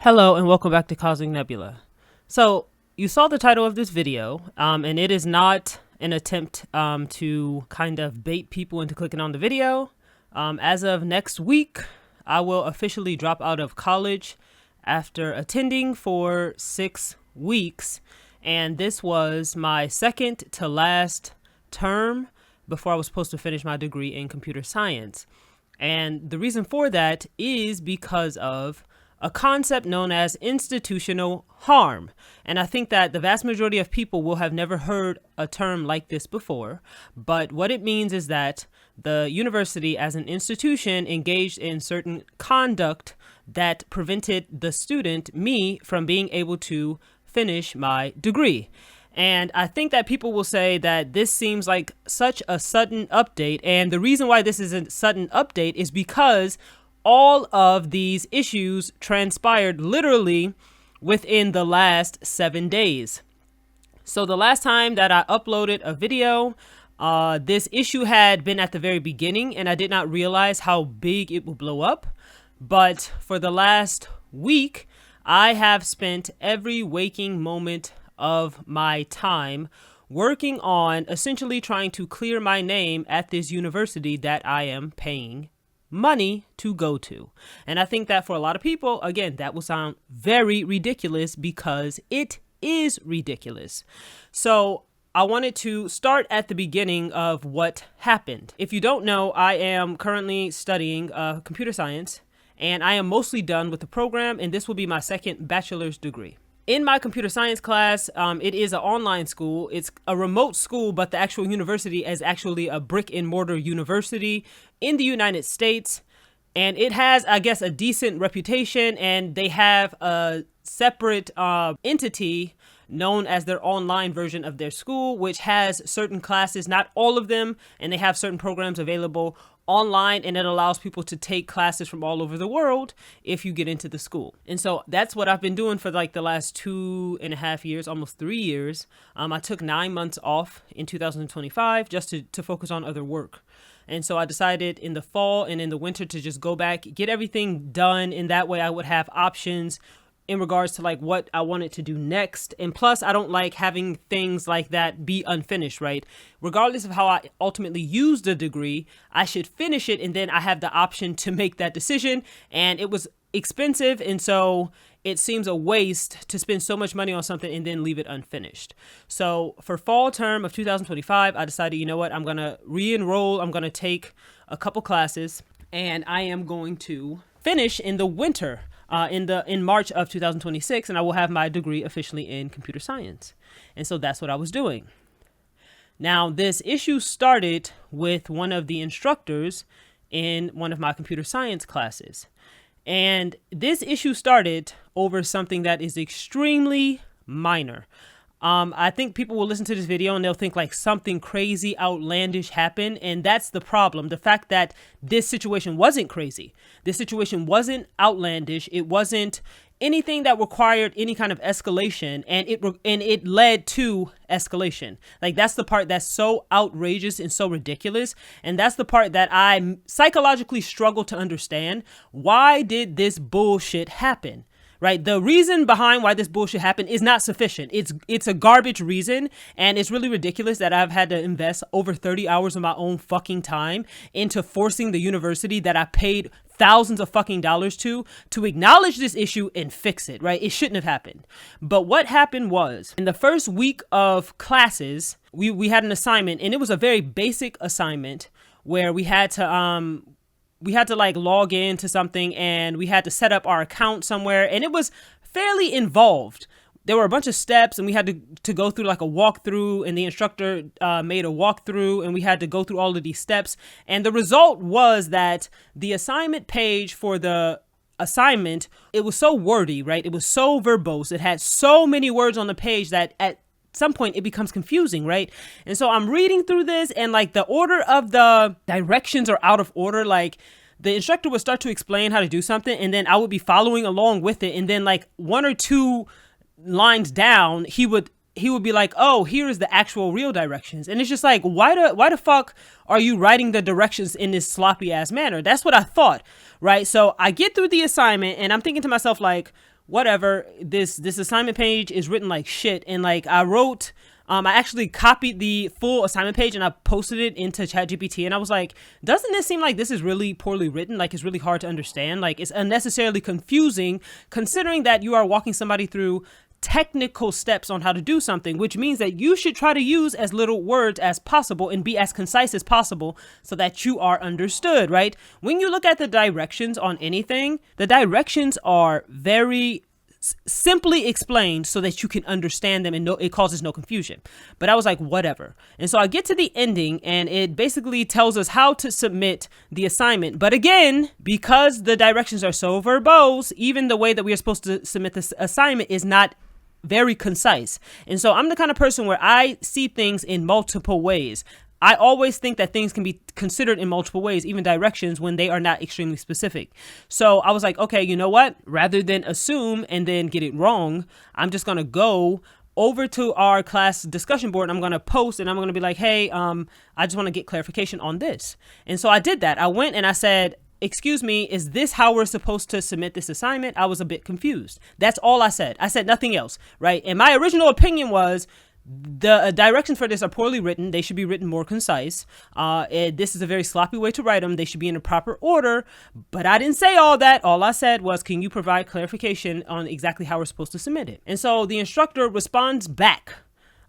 Hello and welcome back to Causing Nebula. So you saw the title of this video, and it is not an attempt to kind of bait people into clicking on the video. As of next week, I will officially drop out of college after attending for 6 weeks, and this was my second to last term before I was supposed to finish my degree in computer science. And the reason for that is because of a concept known as institutional harm. And I think that the vast majority of people will have never heard a term like this before. But what it means is that the university as an institution engaged in certain conduct that prevented the student, me, from being able to finish my degree. And I think that people will say that this seems like such a sudden update. And the reason why this is a sudden update is because all of these issues transpired literally within the last 7 days. So the last time that I uploaded a video, this issue had been at the very beginning, and I did not realize how big it would blow up. But for the last week, I have spent every waking moment of my time working on essentially trying to clear my name at this university that I am paying money to go to. And I think that for a lot of people, again, that will sound very ridiculous because it is ridiculous. So I wanted to start at the beginning of what happened. If you don't know, I am currently studying computer science, and I am mostly done with the program, and this will be my second bachelor's degree. In my computer science class, it is an online school. It's a remote school, but the actual university is actually a brick and mortar university in the United States. And it has, I guess, a decent reputation, and they have a separate entity known as their online version of their school, which has certain classes, not all of them, and they have certain programs available online, and it allows people to take classes from all over the world if you get into the school. And so that's what I've been doing for like the last 2.5 years, almost 3 years. I took 9 months off in 2025 just to focus on other work. And so I decided in the fall and in the winter to just go back, get everything done. In that way I would have options in regards to like what I wanted to do next. And plus, I don't like having things like that be unfinished, right? Regardless of how I ultimately use the degree, I should finish it, and then I have the option to make that decision. And it was expensive, and so it seems a waste to spend so much money on something and then leave it unfinished. So for fall term of 2025, I decided, you know what, I'm going to re-enroll. I'm going to take a couple classes, and I am going to finish in the winter in March of 2026, and I will have my degree officially in computer science. And so that's what I was doing. Now, this issue started with one of the instructors in one of my computer science classes. And this issue started over something that is extremely minor. I think people will listen to this video and they'll think like something crazy, outlandish happened. And that's the problem. The fact that this situation wasn't crazy. This situation wasn't outlandish. It wasn't anything that required any kind of escalation. And it led to escalation. Like, that's the part that's so outrageous and so ridiculous. And that's the part that I psychologically struggle to understand. Why did this bullshit happen? Right? The reason behind why this bullshit happened is not sufficient. It's a garbage reason, and it's really ridiculous that I've had to invest over 30 hours of my own fucking time into forcing the university that I paid thousands of fucking dollars to acknowledge this issue and fix it, right? It shouldn't have happened. But what happened was, in the first week of classes, we had an assignment, and it was a very basic assignment where we had to like log into something, and we had to set up our account somewhere, and it was fairly involved. There were a bunch of steps, and we had to go through like a walkthrough, and the instructor made a walkthrough, and we had to go through all of these steps. And the result was that the assignment page for the assignment, it was so wordy, right? It was so verbose. It had so many words on the page that at some point it becomes confusing, right? And so I'm reading through this, and like the order of the directions are out of order. Like, the instructor would start to explain how to do something, and then I would be following along with it, and then like 1 or 2 lines down, he would be like, oh, here is the actual real directions. And it's just like, why the fuck are you writing the directions in this sloppy ass manner? That's what I thought, right? So I get through the assignment, and I'm thinking to myself like, whatever, this assignment page is written like shit. And like I wrote, I actually copied the full assignment page and I posted it into ChatGPT, and I was like, doesn't this seem like this is really poorly written? Like, it's really hard to understand. Like, it's unnecessarily confusing considering that you are walking somebody through technical steps on how to do something, which means that you should try to use as little words as possible and be as concise as possible so that you are understood, right? When you look at the directions on anything, the directions are very simply explained so that you can understand them and it causes no confusion. But I was like, whatever. And so I get to the ending and it basically tells us how to submit the assignment. But again, because the directions are so verbose, even the way that we are supposed to submit this assignment is not very concise. And so I'm the kind of person where I see things in multiple ways. I always think that things can be considered in multiple ways, even directions, when they are not extremely specific. So I was like, okay, you know what? Rather than assume and then get it wrong, I'm just going to go over to our class discussion board. I'm going to post and I'm going to be like, hey, I just want to get clarification on this. And so I did that. I went and I said, excuse me, is this how we're supposed to submit this assignment? I was a bit confused. That's all I said. I said nothing else, right? And my original opinion was, the directions for this are poorly written. They should be written more concise. This is a very sloppy way to write them. They should be in a proper order. But I didn't say all that. All I said was, can you provide clarification on exactly how we're supposed to submit it? And so the instructor responds back.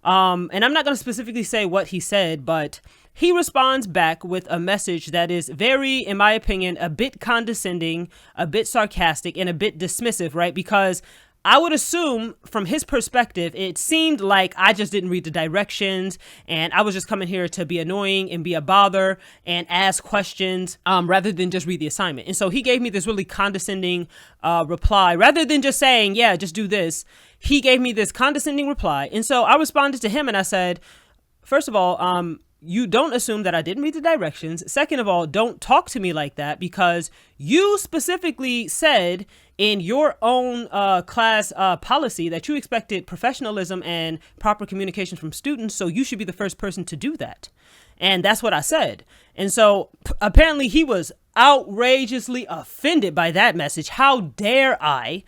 And I'm not going to specifically say what he said, but he responds back with a message that is very, in my opinion, a bit condescending, a bit sarcastic, and a bit dismissive, right? Because I would assume from his perspective, it seemed like I just didn't read the directions and I was just coming here to be annoying and be a bother and ask questions rather than just read the assignment. And so he gave me this really condescending reply rather than just saying, yeah, just do this. He gave me this condescending reply. And so I responded to him and I said, first of all, you don't assume that I didn't read the directions. Second of all, don't talk to me like that because you specifically said in your own class policy that you expected professionalism and proper communication from students. So you should be the first person to do that. And that's what I said. And so apparently he was outrageously offended by that message. How dare I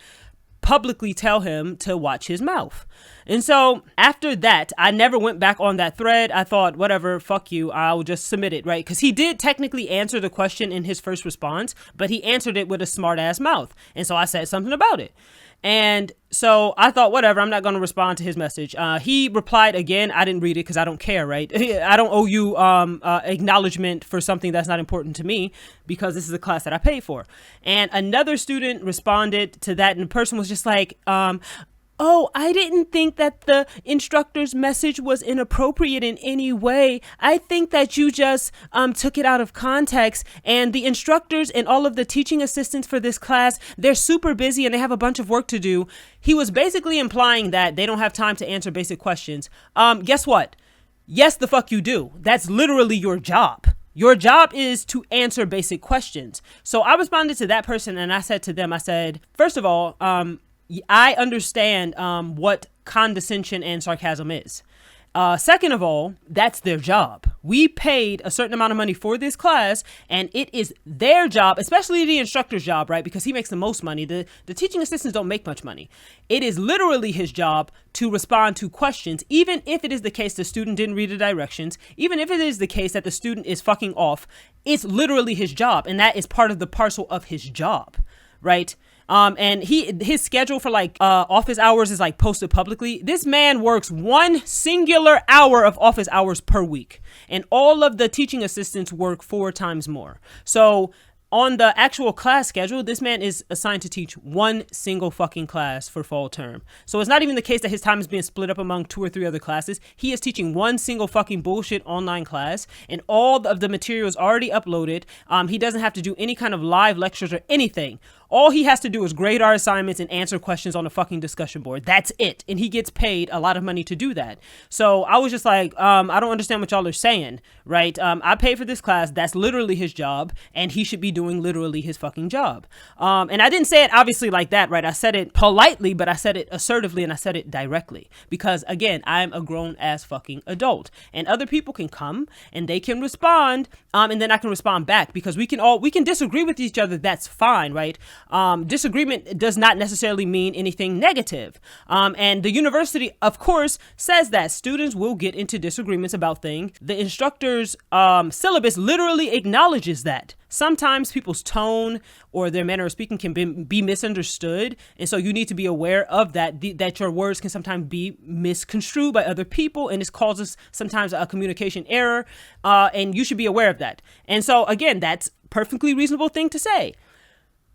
publicly tell him to watch his mouth? And so after that, I never went back on that thread. I thought, whatever, fuck you, I'll just submit it, right? Because he did technically answer the question in his first response, but he answered it with a smart ass mouth. And so I said something about it. And so I thought, whatever, I'm not going to respond to his message. He replied again. I didn't read it because I don't care, right? I don't owe you acknowledgement for something that's not important to me because this is a class that I paid for. And another student responded to that, and the person was just like, oh, I didn't think that the instructor's message was inappropriate in any way. I think that you just took it out of context, and the instructors and all of the teaching assistants for this class, they're super busy and they have a bunch of work to do. He was basically implying that they don't have time to answer basic questions. Guess what? Yes, the fuck you do. That's literally your job. Your job is to answer basic questions. So I responded to that person and I said to them, I said, first of all, I understand what condescension and sarcasm is. Second of all, that's their job. We paid a certain amount of money for this class, and it is their job, especially the instructor's job, right? Because he makes the most money. The teaching assistants don't make much money. It is literally his job to respond to questions, even if it is the case the student didn't read the directions, even if it is the case that the student is fucking off. It's literally his job, and that is part of the parcel of his job, right? And his schedule for like office hours is like posted publicly. This man works one singular hour of office hours per week, and all of the teaching assistants work 4 times more. So on the actual class schedule, this man is assigned to teach one single fucking class for fall term. So it's not even the case that his time is being split up among 2 or 3 other classes. He is teaching one single fucking bullshit online class, and all of the material is already uploaded. He doesn't have to do any kind of live lectures or anything. All he has to do is grade our assignments and answer questions on the fucking discussion board. That's it. And he gets paid a lot of money to do that. So I was just like, I don't understand what y'all are saying, right? I paid for this class. That's literally his job, and he should be doing literally his fucking job. And I didn't say it obviously like that, right? I said it politely, but I said it assertively and I said it directly because again, I'm a grown ass fucking adult and other people can come and they can respond. And then I can respond back because we can disagree with each other. That's fine, right? Disagreement does not necessarily mean anything negative. And the university, of course, says that students will get into disagreements about things. The instructor's syllabus literally acknowledges that. Sometimes people's tone or their manner of speaking can be misunderstood. And so you need to be aware of that, that your words can sometimes be misconstrued by other people. And this causes sometimes a communication error. And you should be aware of that. And so, again, that's perfectly reasonable thing to say.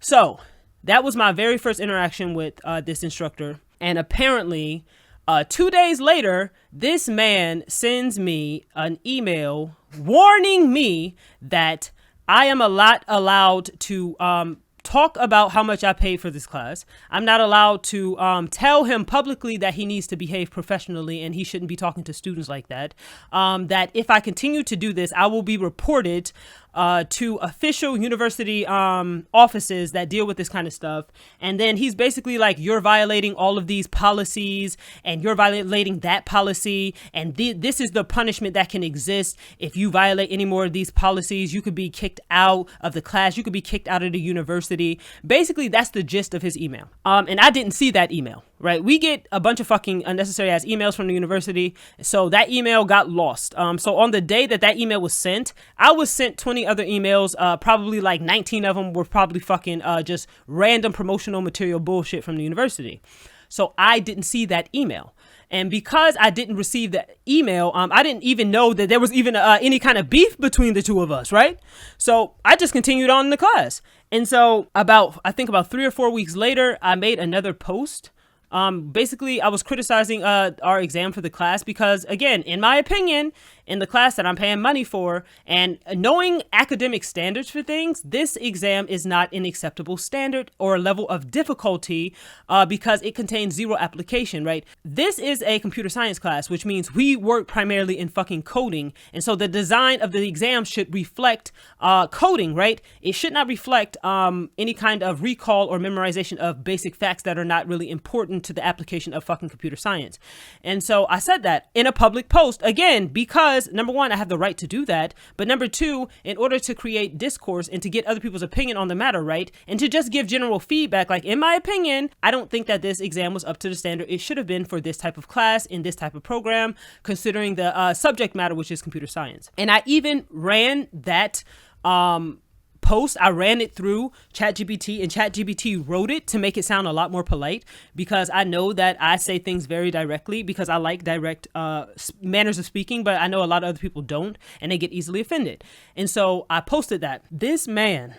So that was my very first interaction with this instructor. And apparently 2 days later, this man sends me an email warning me that I am allowed to talk about how much I paid for this class. I'm not allowed to tell him publicly that he needs to behave professionally and he shouldn't be talking to students like that. That if I continue to do this, I will be reported to official university offices that deal with this kind of stuff. And then he's basically like, you're violating all of these policies and you're violating that policy. And this is the punishment that can exist. If you violate any more of these policies, you could be kicked out of the class. You could be kicked out of the university. Basically, that's the gist of his email. And I didn't see that email, right? We get a bunch of fucking unnecessary ass emails from the university. So that email got lost. So on the day that email was sent, I was sent 20 other emails, probably like 19 of them were probably fucking just random promotional material bullshit from the university. So I didn't see that email. And because I didn't receive that email, I didn't even know that there was even any kind of beef between the two of us, right? So I just continued on in the class. And so I think about 3 or 4 weeks later, I made another post. Basically, I was criticizing our exam for the class because, again, in my opinion, in the class that I'm paying money for and knowing academic standards for things, this exam is not an acceptable standard or level of difficulty because it contains zero application, right? This is a computer science class, which means we work primarily in fucking coding. And so the design of the exam should reflect coding, right? It should not reflect any kind of recall or memorization of basic facts that are not really important to the application of fucking computer science. And so I said that in a public post, again, because number one, I have the right to do that. But number two, in order to create discourse and to get other people's opinion on the matter, right? And to just give general feedback, like in my opinion, I don't think that this exam was up to the standard it should have been for this type of class in this type of program, considering the subject matter, which is computer science. And I even ran that post. I ran it through ChatGPT and ChatGPT wrote it to make it sound a lot more polite because I know that I say things very directly because I like direct manners of speaking, but I know a lot of other people don't and they get easily offended. And so I posted that. This man,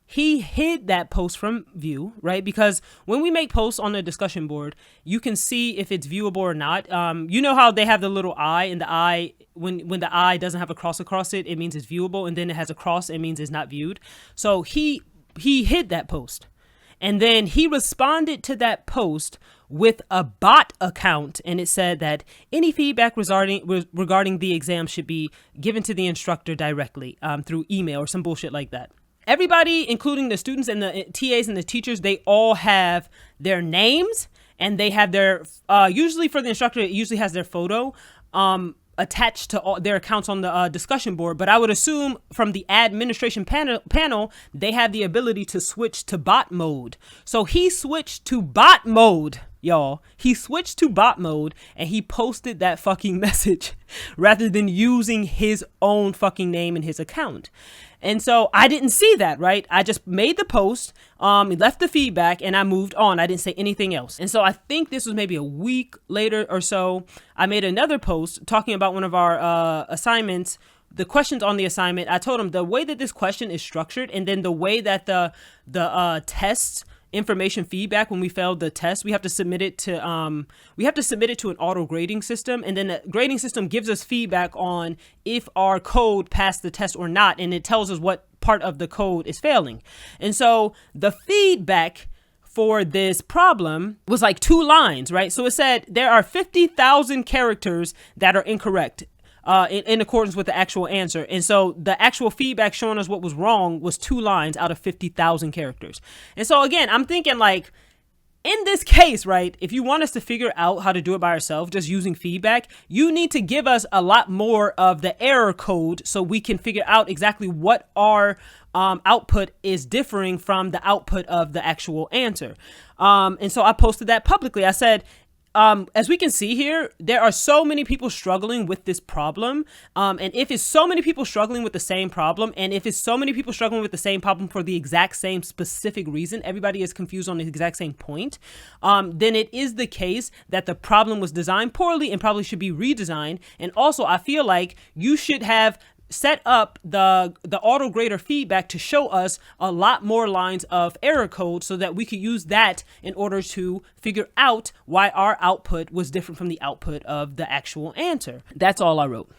he hid that post from view, right? Because when we make posts on the discussion board, you can see if it's viewable or not. You know how they have the little eye, and the eye, when the eye doesn't have a cross across it, it means it's viewable, and then it has a cross, it means it's not viewed. So he hid that post. And then he responded to that post with a bot account, and it said that any feedback regarding the exam should be given to the instructor directly through email or some bullshit like that. Everybody, including the students and the TAs and the teachers, they all have their names and they have their, usually for the instructor, it usually has their photo attached to all their accounts on the discussion board. But I would assume from the administration panel, they have the ability to switch to bot mode. So he switched to bot mode, y'all. He switched to bot mode and he posted that fucking message rather than using his own fucking name in his account. And so I didn't see that, right? I just made the post, left the feedback, and I moved on. I didn't say anything else. And so I think this was maybe a week later or so. I made another post talking about one of our assignments, the questions on the assignment. I told him the way that this question is structured and then the way that the tests information feedback when we failed the test, we have to submit it to an auto grading system, and then the grading system gives us feedback on if our code passed the test or not, and it tells us what part of the code is failing. And so the feedback for this problem was like 2 lines, right? So it said there are 50,000 characters that are incorrect. in accordance with the actual answer. And so the actual feedback showing us what was wrong was 2 lines out of 50,000 characters. And so again, I'm thinking like, in this case, right, if you want us to figure out how to do it by ourselves, just using feedback, you need to give us a lot more of the error code so we can figure out exactly what our output is differing from the output of the actual answer. And so I posted that publicly. I said, as we can see here, there are so many people struggling with this problem. And if it's so many people struggling with the same problem, and if it's so many people struggling with the same problem for the exact same specific reason, everybody is confused on the exact same point, then it is the case that the problem was designed poorly and probably should be redesigned. And also, I feel like you should have set up the auto grader feedback to show us a lot more lines of error code so that we could use that in order to figure out why our output was different from the output of the actual answer. That's all I wrote.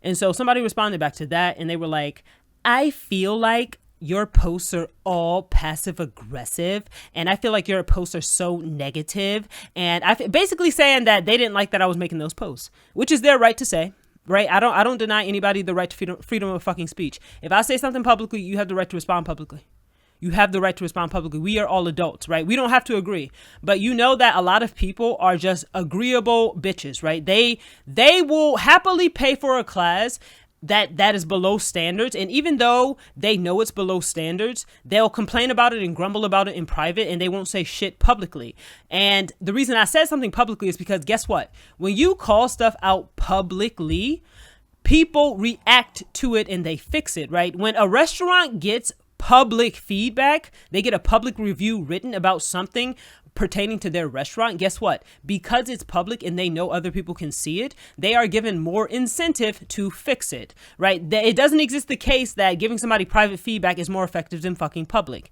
And so somebody responded back to that and they were like, I feel like your posts are all passive aggressive, and I feel like your posts are so negative. And basically saying that they didn't like that I was making those posts, which is their right to say. Right? I don't deny anybody the right to freedom of fucking speech. If I say something publicly, you have the right to respond publicly. You have the right to respond publicly. We are all adults, right? We don't have to agree. But you know that a lot of people are just agreeable bitches, right? They will happily pay for a class that is below standards. And even though they know it's below standards, they'll complain about it and grumble about it in private, and they won't say shit publicly. And the reason I said something publicly is because guess what? When you call stuff out publicly, people react to it and they fix it, right? When a restaurant gets public feedback, they get a public review written about something pertaining to their restaurant, guess what? Because it's public and they know other people can see it, they are given more incentive to fix it, right? It doesn't exist the case that giving somebody private feedback is more effective than fucking public,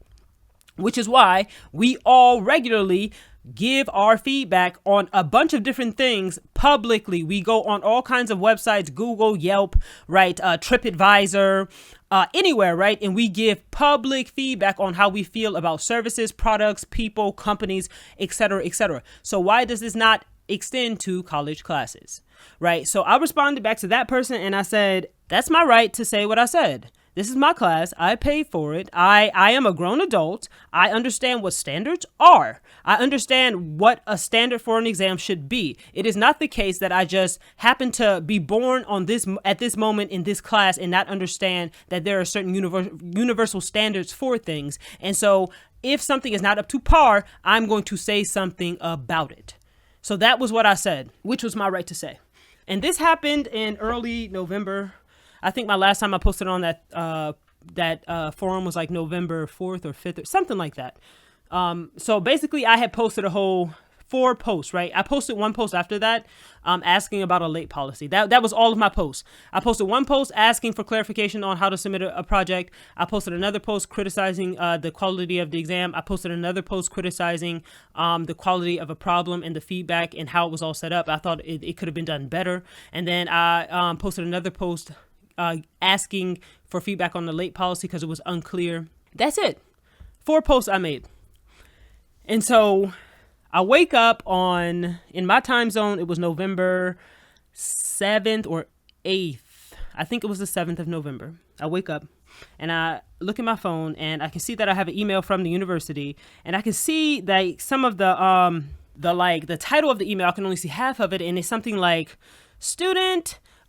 which is why we all regularly give our feedback on a bunch of different things publicly. We go on all kinds of websites, Google, Yelp, right? TripAdvisor, anywhere, right? And we give public feedback on how we feel about services, products, people, companies, etc., etc. So why does this not extend to college classes, right? So I responded back to that person and I said, that's my right to say what I said. This is my class. I paid for it. I am a grown adult. I understand what standards are. I understand what a standard for an exam should be. It is not the case that I just happen to be born at this moment in this class and not understand that there are certain universal standards for things. And so if something is not up to par, I'm going to say something about it. So that was what I said, which was my right to say. And this happened in early November. I think my last time I posted on that forum was like November 4th or 5th or something like that. So basically I had posted a whole 4 posts, right? I posted one post after that, asking about a late policy. That was all of my posts. I posted one post asking for clarification on how to submit a project. I posted another post criticizing the quality of the exam. I posted another post criticizing the quality of a problem and the feedback and how it was all set up. I thought it could have been done better. And then I posted another post asking for feedback on the late policy because it was unclear. That's it. 4 posts I made. And so I wake up in my time zone, it was November 7th or 8th. I think it was the 7th of November. I wake up and I look at my phone and I can see that I have an email from the university, and I can see that some of the title of the email, I can only see half of it, and it's something like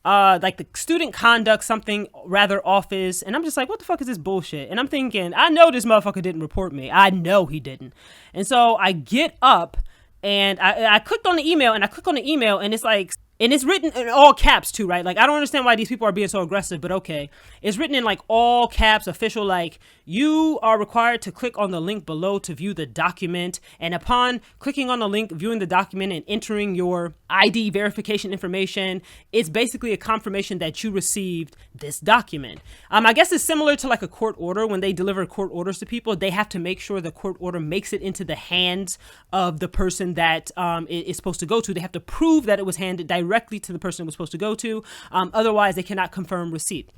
like the student conduct something rather office. And I'm just like, what the fuck is this bullshit? And I'm thinking, I know this motherfucker didn't report me. I know he didn't. And so I get up and I clicked on the email and it's like, and it's written in all caps too, right? Like, I don't understand why these people are being so aggressive, but okay. It's written in like all caps, official, like, you are required to click on the link below to view the document. And upon clicking on the link, viewing the document and entering your ID verification information, it's basically a confirmation that you received this document. I guess it's similar to like a court order. When they deliver court orders to people, they have to make sure the court order makes it into the hands of the person that it is supposed to go to. They have to prove that it was handed directly to the person it was supposed to go to. Otherwise, they cannot confirm receipt.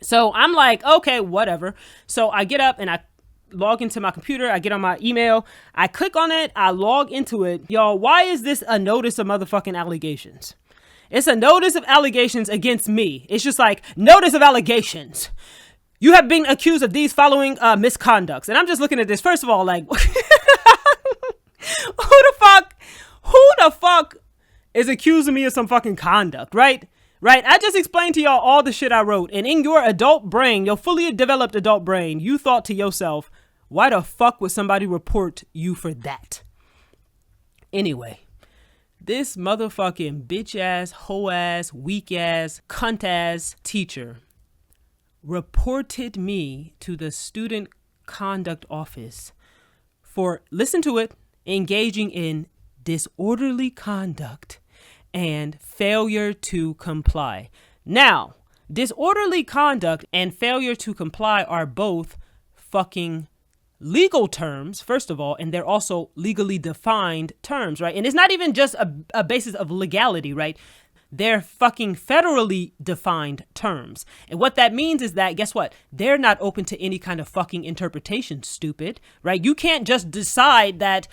So I'm like, okay, whatever. So I get up and I log into my computer. I get on my email. I click on it. I log into it. Y'all, why is this a notice of motherfucking allegations? It's a notice of allegations against me. It's just like, notice of allegations. You have been accused of these following misconducts. And I'm just looking at this. First of all, like, who the fuck is accusing me of some fucking conduct, right? Right? I just explained to y'all all the shit I wrote. And in your adult brain, your fully developed adult brain, you thought to yourself, why the fuck would somebody report you for that? Anyway, this motherfucking bitch ass, hoe ass, weak ass, cunt ass teacher reported me to the student conduct office for, listen to it, engaging in disorderly conduct and failure to comply. Now, disorderly conduct and failure to comply are both fucking legal terms, first of all, and they're also legally defined terms, right? And it's not even just a basis of legality, right? They're fucking federally defined terms. And what that means is that, guess what? They're not open to any kind of fucking interpretation, stupid, right? You can't just decide that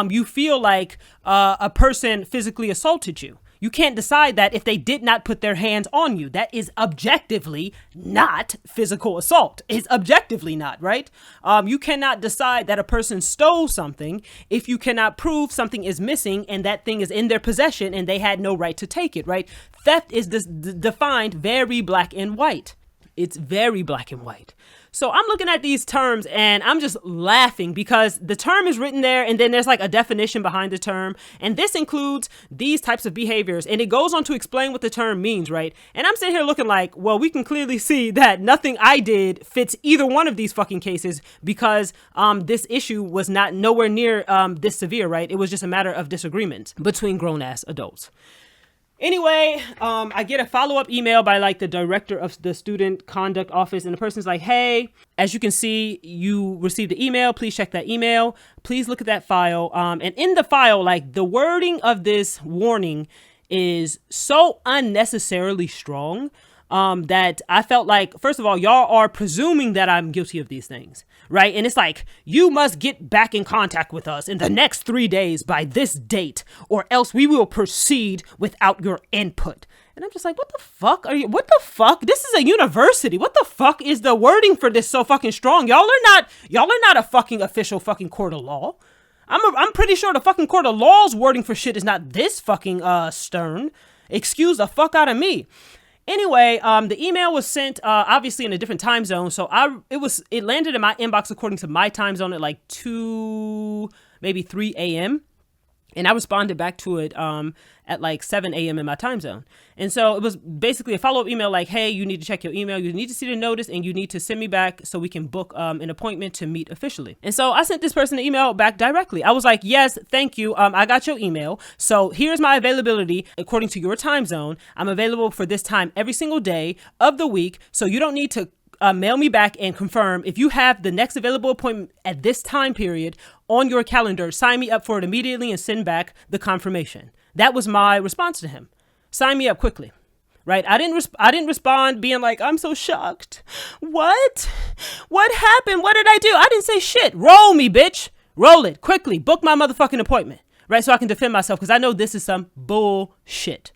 you feel like a person physically assaulted you. You can't decide that if they did not put their hands on you. That is objectively not physical assault. It's objectively not, right? You cannot decide that a person stole something if you cannot prove something is missing and that thing is in their possession and they had no right to take it, right? Theft is defined very black and white. It's very black and white. So I'm looking at these terms and I'm just laughing because the term is written there and then there's like a definition behind the term. And this includes these types of behaviors. And it goes on to explain what the term means, right? And I'm sitting here looking like, well, we can clearly see that nothing I did fits either one of these fucking cases because this issue was not nowhere near this severe, right? It was just a matter of disagreement between grown ass adults. Anyway, I get a follow-up email by like the director of the student conduct office. And the person's like, hey, as you can see, you received the email. Please check that email. Please look at that file. And in the file, like the wording of this warning is so unnecessarily strong that I felt like, first of all, y'all are presuming that I'm guilty of these things, right? And it's like, you must get back in contact with us in the next 3 days by this date, or else we will proceed without your input. And I'm just like, what the fuck are you? What the fuck? This is a university. What the fuck is the wording for this so fucking strong? Y'all are not a fucking official fucking court of law. I'm pretty sure the fucking court of law's wording for shit is not this fucking stern. Excuse the fuck out of me. Anyway, the email was sent obviously in a different time zone, so it landed in my inbox according to my time zone at like 2, maybe 3 a.m. And I responded back to it at like 7 a.m. in my time zone. And so it was basically a follow-up email like, hey, you need to check your email. You need to see the notice and you need to send me back so we can book an appointment to meet officially. And so I sent this person an email back directly. I was like, yes, thank you. I got your email. So here's my availability according to your time zone. I'm available for this time every single day of the week. So you don't need to mail me back and confirm. If you have the next available appointment at this time period on your calendar, sign me up for it immediately and send back the confirmation. That was my response to him. Sign me up quickly, right? I didn't respond being like, I'm so shocked. What happened? What did I do? I didn't say shit. Roll me, bitch. Roll it quickly. Book my motherfucking appointment, right? So I can defend myself because I know this is some bullshit.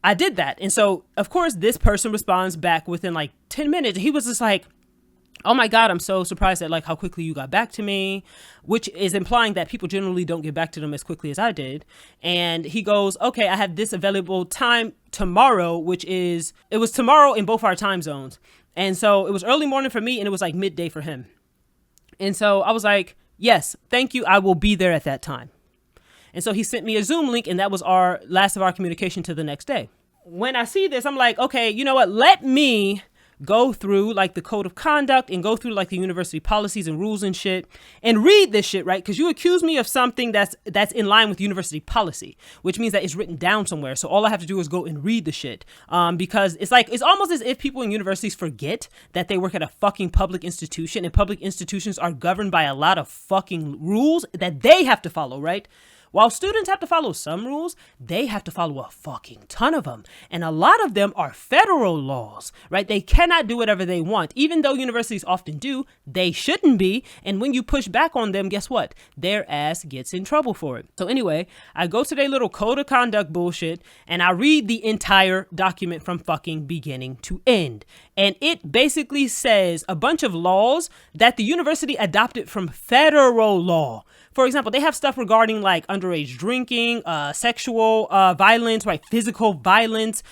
I did that. And so, of course, this person responds back within like 10 minutes. He was just like, oh my God, I'm so surprised at like how quickly you got back to me, which is implying that people generally don't get back to them as quickly as I did. And he goes, okay, I have this available time tomorrow, it was tomorrow in both our time zones. And so it was early morning for me and it was like midday for him. And so I was like, yes, thank you. I will be there at that time. And so he sent me a Zoom link and that was our last of our communication to the next day. When I see this, I'm like, okay, you know what? Let me go through like the code of conduct and go through like the university policies and rules and shit and read this shit, right? Because you accuse me of something that's in line with university policy, which means that it's written down somewhere. So all I have to do is go and read the shit. Because it's almost as if people in universities forget that they work at a fucking public institution and public institutions are governed by a lot of fucking rules that they have to follow, right? While students have to follow some rules, they have to follow a fucking ton of them. And a lot of them are federal laws, right? They cannot do whatever they want. Even though universities often do, they shouldn't be. And when you push back on them, guess what? Their ass gets in trouble for it. So anyway, I go to their little code of conduct bullshit and I read the entire document from fucking beginning to end. And it basically says a bunch of laws that the university adopted from federal law. For example, they have stuff regarding like underage drinking, sexual violence, right? Physical violence,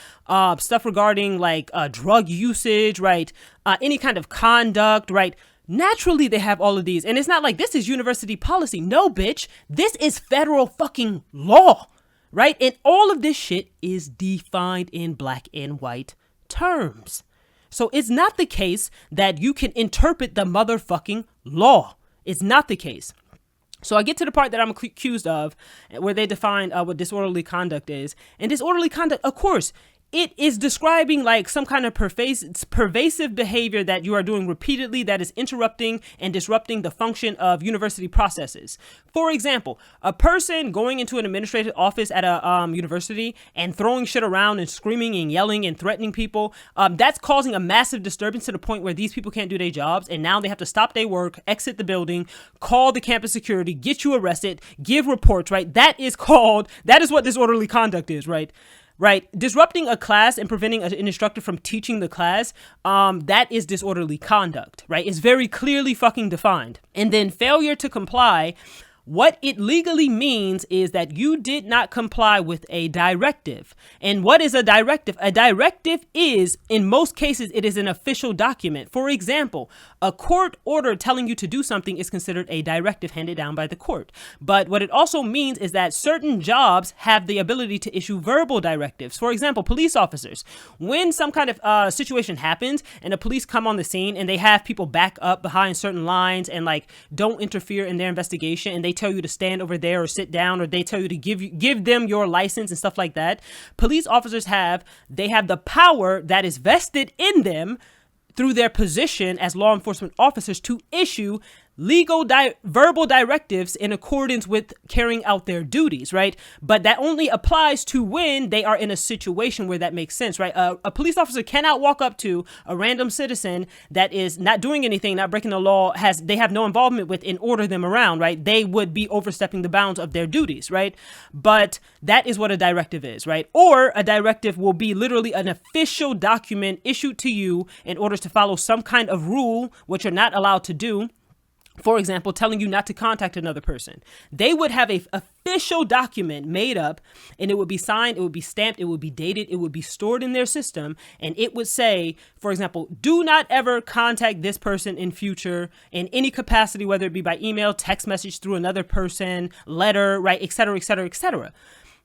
stuff regarding like drug usage, right? Any kind of conduct, right? Naturally, they have all of these. And it's not like this is university policy. No, bitch. This is federal fucking law, right? And all of this shit is defined in black and white terms. So it's not the case that you can interpret the motherfucking law. It's not the case. So I get to the part that I'm accused of, where they define what disorderly conduct is. And disorderly conduct, of course, it is describing like some kind of pervasive behavior that you are doing repeatedly that is interrupting and disrupting the function of university processes. For example, a person going into an administrative office at a university and throwing shit around and screaming and yelling and threatening people, that's causing a massive disturbance to the point where these people can't do their jobs, and now they have to stop their work, exit the building, call the campus security, get you arrested, give reports, right? That is what disorderly conduct is, right? Right. Disrupting a class and preventing an instructor from teaching the class, that is disorderly conduct, right? It's very clearly fucking defined. And then failure to comply, what it legally means is that you did not comply with a directive. And what is a directive? A directive is, in most cases, it is an official document. For example, a court order telling you to do something is considered a directive handed down by the court. But what it also means is that certain jobs have the ability to issue verbal directives. For example, police officers. When some kind of situation happens and the police come on the scene and they have people back up behind certain lines and like don't interfere in their investigation, and they tell you to stand over there or sit down, or they tell you to give them your license and stuff like that. Police officers have the power that is vested in them through their position as law enforcement officers to issue legal verbal directives in accordance with carrying out their duties, right? But that only applies to when they are in a situation where that makes sense, right? A police officer cannot walk up to a random citizen that is not doing anything, not breaking the law, they have no involvement with, and order them around, right? They would be overstepping the bounds of their duties, right? But that is what a directive is, right? Or a directive will be literally an official document issued to you in order to follow some kind of rule, which you're not allowed to do. For example, telling you not to contact another person. They would have an official document made up, and it would be signed, it would be stamped, it would be dated, it would be stored in their system, and it would say, for example, do not ever contact this person in future in any capacity, whether it be by email, text message, through another person, letter, right, et cetera, et cetera, et cetera.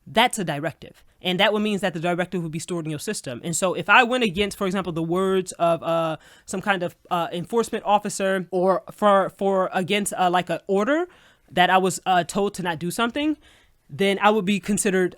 That's a directive. And that would mean that the directive would be stored in your system. And so if I went against, for example, the words of some kind of enforcement officer, or for against like an order that I was told to not do something, then I would be considered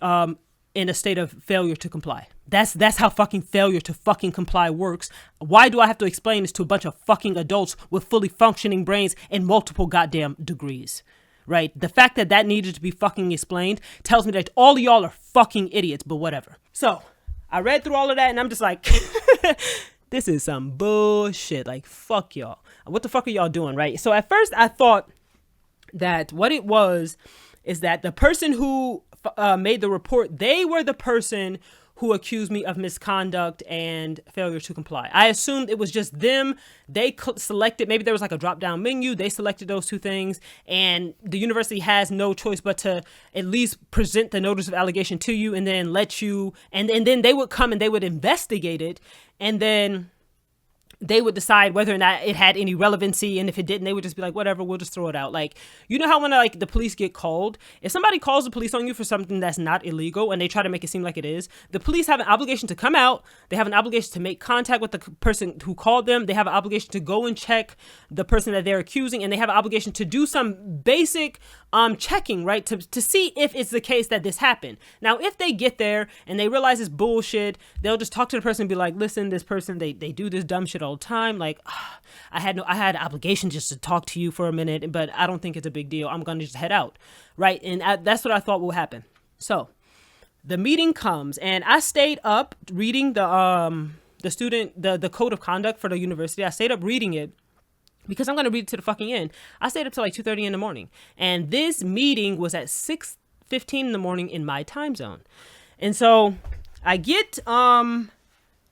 in a state of failure to comply. That's how fucking failure to fucking comply works. Why do I have to explain this to a bunch of fucking adults with fully functioning brains and multiple goddamn degrees? Right? The fact that needed to be fucking explained tells me that all of y'all are fucking idiots, but whatever. So I read through all of that and I'm just like, this is some bullshit. Like, fuck y'all. What the fuck are y'all doing? Right? So at first I thought that what it was is that the person who made the report, they were the person who accused me of misconduct and failure to comply. I assumed it was just them. They selected, maybe there was like a drop down menu. They selected those two things, and the university has no choice but to at least present the notice of allegation to you and then let you, and then they would come and they would investigate it, and then they would decide whether or not it had any relevancy, and if it didn't, they would just be like, whatever, we'll just throw it out. Like, you know how when like the police get called, if somebody calls the police on you for something that's not illegal and they try to make it seem like it is, the police have an obligation to come out, they have an obligation to make contact with the person who called them, they have an obligation to go and check the person that they're accusing, and they have an obligation to do some basic checking, right, to see if it's the case that this happened. Now, if they get there and they realize it's bullshit, they'll just talk to the person and be like, listen, this person, they do this dumb shit all the time. Like, I had an obligation just to talk to you for a minute, but I don't think it's a big deal. I'm going to just head out. Right. And that's what I thought will happen. So the meeting comes and I stayed up reading the code of conduct for the university. I stayed up reading it because I'm going to read it to the fucking end. I stayed up till like 2:30 in the morning. And this meeting was at 6:15 in the morning in my time zone. And so I get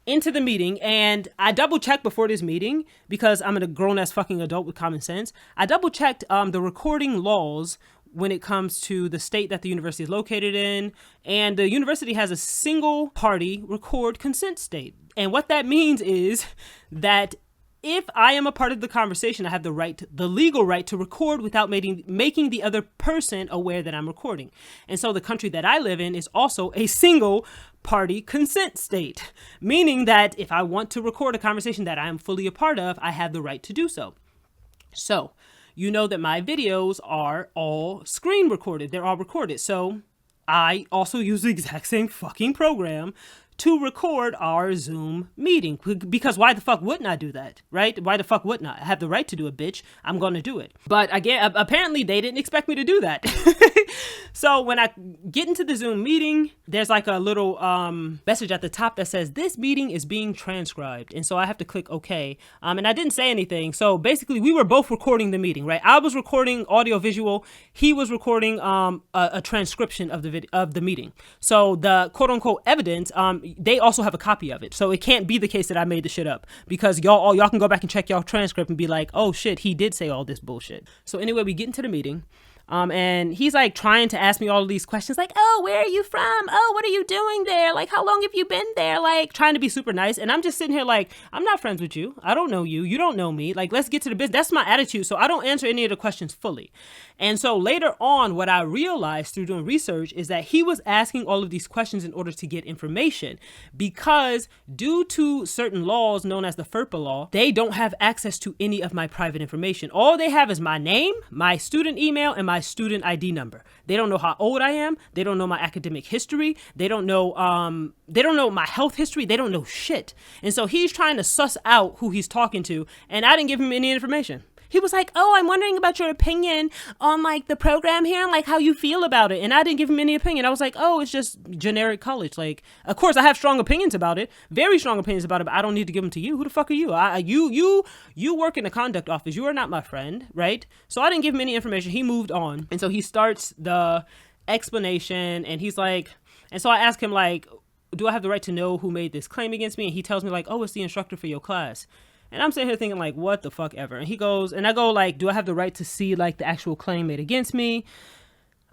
into the meeting and I double checked before this meeting because I'm a grown ass fucking adult with common sense. I double checked the recording laws when it comes to the state that the university is located in. And the university has a single party record consent state. And what that means is that if I am a part of the conversation, I have the legal right to record without making the other person aware that I'm recording. And so the country that I live in is also a single party consent state, meaning that if I want to record a conversation that I am fully a part of, I have the right to do so. So you know that my videos are all screen recorded. They're all recorded. So I also use the exact same fucking program to record our Zoom meeting, because why the fuck wouldn't I do that, right? Why the fuck wouldn't I? I have the right to do it, bitch. I'm going to do it. But again, apparently they didn't expect me to do that. So when I get into the Zoom meeting, there's like a little message at the top that says, this meeting is being transcribed. And so I have to click OK. And I didn't say anything. So basically we were both recording the meeting, right? I was recording audio visual. He was recording a transcription of the meeting. So the quote unquote evidence, they also have a copy of it. So it can't be the case that I made the shit up, because y'all can go back and check y'all transcript and be like, oh shit, he did say all this bullshit. So anyway, we get into the meeting. And he's like trying to ask me all of these questions like, oh, where are you from? Oh, what are you doing there? Like, how long have you been there? Like, trying to be super nice. And I'm just sitting here like, I'm not friends with you. I don't know you. You don't know me. Like, let's get to the business. That's my attitude. So I don't answer any of the questions fully. And so later on, what I realized through doing research is that he was asking all of these questions in order to get information, because due to certain laws known as the FERPA law, they don't have access to any of my private information. All they have is my name, my student email, and my student ID number. They don't know how old I am. They don't know my academic history. They don't know my health history. They don't know shit. And so he's trying to suss out who he's talking to, and I didn't give him any information. He was like, oh, I'm wondering about your opinion on like the program here and like how you feel about it. And I didn't give him any opinion. I was like, oh, it's just generic college. Like, of course I have strong opinions about it, very strong opinions about it, but I don't need to give them to you. Who the fuck are you? You work in the conduct office. You are not my friend, right? So I didn't give him any information. He moved on. And so he starts the explanation and he's like, and so I ask him like, do I have the right to know who made this claim against me? And he tells me like, oh, it's the instructor for your class. And I'm sitting here thinking like, what the fuck ever. And he goes, and I go like, do I have the right to see like the actual claim made against me?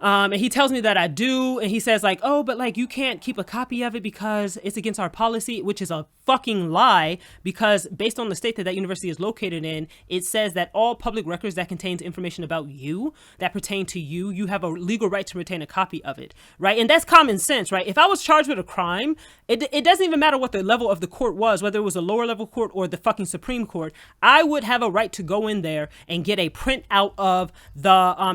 And he tells me that I do. And he says like, oh, but like you can't keep a copy of it because it's against our policy, which is a fucking lie, because based on the state that university is located in, it says that all public records that contains information about you, that pertain to you, you have a legal right to retain a copy of it, right? And that's common sense, right? If I was charged with a crime, it doesn't even matter what the level of the court was, whether it was a lower level court or the fucking Supreme Court, I would have a right to go in there and get a printout of the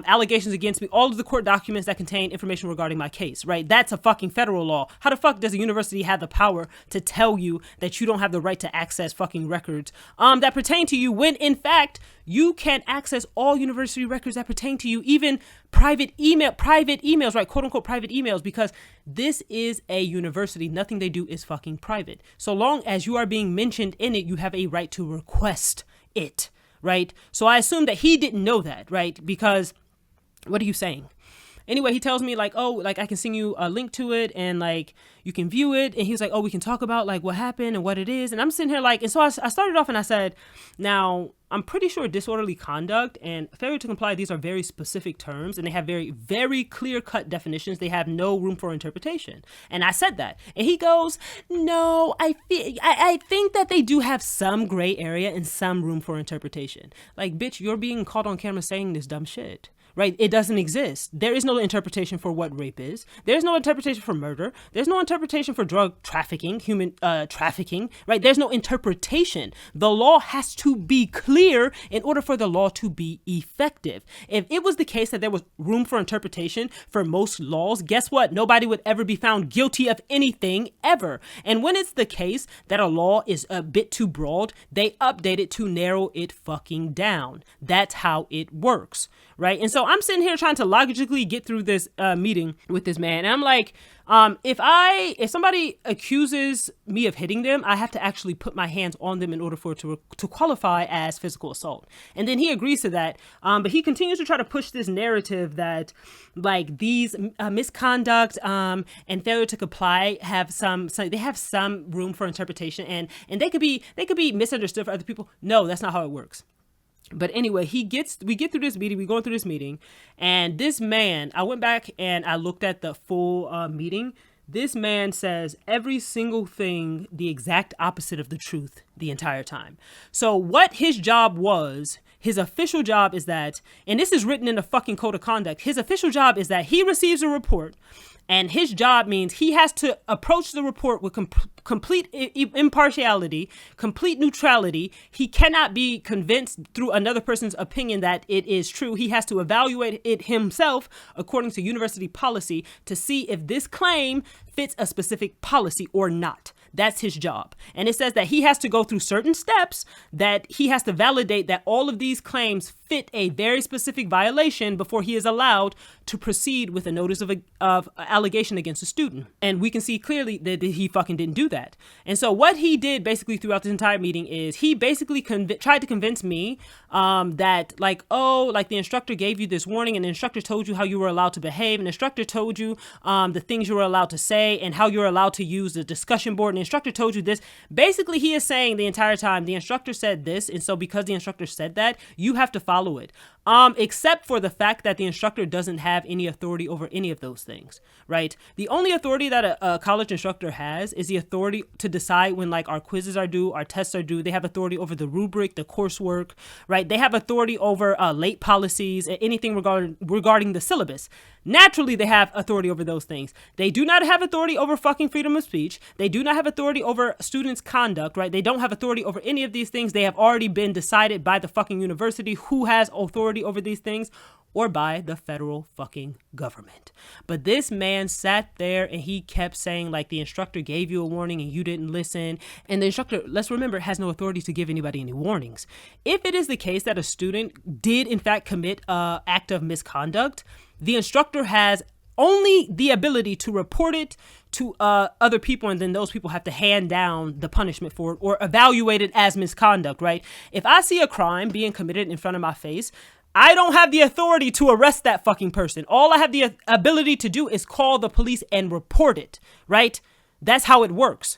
allegations against me, all of the court documents that contain information regarding my case, right? That's a fucking federal law. How the fuck does a university have the power to tell you that you don't have the right to access fucking records that pertain to you, when in fact you can access all university records that pertain to you, even private emails, right? Quote unquote private emails, because this is a university. Nothing they do is fucking private. So long as you are being mentioned in it, you have a right to request it, right? So I assume that he didn't know that, right? Because what are you saying? Anyway, he tells me like, oh, like I can send you a link to it and like you can view it. And he was like, oh, we can talk about like what happened and what it is. And I'm sitting here like, and so I started off and I said, now I'm pretty sure disorderly conduct and failure to comply, these are very specific terms and they have very, very clear cut definitions. They have no room for interpretation. And I said that. And he goes, no, I think that they do have some gray area and some room for interpretation. Like, bitch, you're being caught on camera saying this dumb shit. right? It doesn't exist. There is no interpretation for what rape is. There's no interpretation for murder. There's no interpretation for drug trafficking, human trafficking, right? There's no interpretation. The law has to be clear in order for the law to be effective. If it was the case that there was room for interpretation for most laws, guess what? Nobody would ever be found guilty of anything ever. And when it's the case that a law is a bit too broad, they update it to narrow it fucking down. That's how it works, right? And so I'm sitting here trying to logically get through this meeting with this man. And I'm like, if somebody accuses me of hitting them, I have to actually put my hands on them in order for it to qualify as physical assault. And then he agrees to that. But he continues to try to push this narrative that like these misconduct and failure to comply have some room for interpretation, and they could be misunderstood for other people. No, that's not how it works. But anyway, we get through this meeting, we go through this meeting, and this man, I went back and I looked at the full meeting. This man says every single thing the exact opposite of the truth the entire time. So what his job was, his official job is that, and this is written in the fucking code of conduct, his official job is that he receives a report, and his job means he has to approach the report with complete impartiality, complete neutrality. He cannot be convinced through another person's opinion that it is true. He has to evaluate it himself according to university policy to see if this claim fits a specific policy or not. That's his job. And it says that he has to go through certain steps, that he has to validate that all of these claims fit a very specific violation before he is allowed to proceed with a notice of allegation against a student. And we can see clearly that he fucking didn't do that. And so what he did basically throughout this entire meeting is he basically tried to convince me that the instructor gave you this warning, and the instructor told you how you were allowed to behave, and the instructor told you the things you were allowed to say and how you're allowed to use the discussion board, and the instructor told you this. Basically, he is saying the entire time the instructor said this, and so because the instructor said that, you have to follow it. Except for the fact that the instructor doesn't have any authority over any of those things, right? The only authority that a college instructor has is the authority to decide when like our quizzes are due, our tests are due. They have authority over the rubric, the coursework, right? They have authority over late policies and anything regarding the syllabus. Naturally, they have authority over those things. They do not have authority over fucking freedom of speech. They do not have authority over students' conduct, right? They don't have authority over any of these things. They have already been decided by the fucking university who has authority over these things, or by the federal fucking government. But this man sat there and he kept saying like the instructor gave you a warning and you didn't listen. And the instructor, let's remember, has no authority to give anybody any warnings. If it is the case that a student did in fact commit an act of misconduct, the instructor has only the ability to report it to other people, and then those people have to hand down the punishment for it or evaluate it as misconduct, right? If I see a crime being committed in front of my face, I don't have the authority to arrest that fucking person. All I have the ability to do is call the police and report it, right? That's how it works.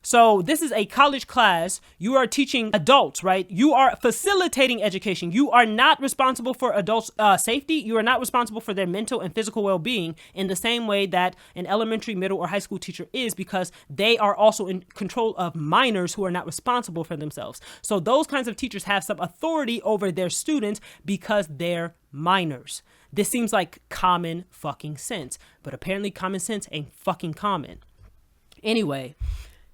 So this is a college class. You are teaching adults, right? You are facilitating education. You are not responsible for adults' safety. You are not responsible for their mental and physical well-being in the same way that an elementary, middle, or high school teacher is, because they are also in control of minors who are not responsible for themselves. So those kinds of teachers have some authority over their students because they're minors. This seems like common fucking sense, but apparently common sense ain't fucking common. Anyway,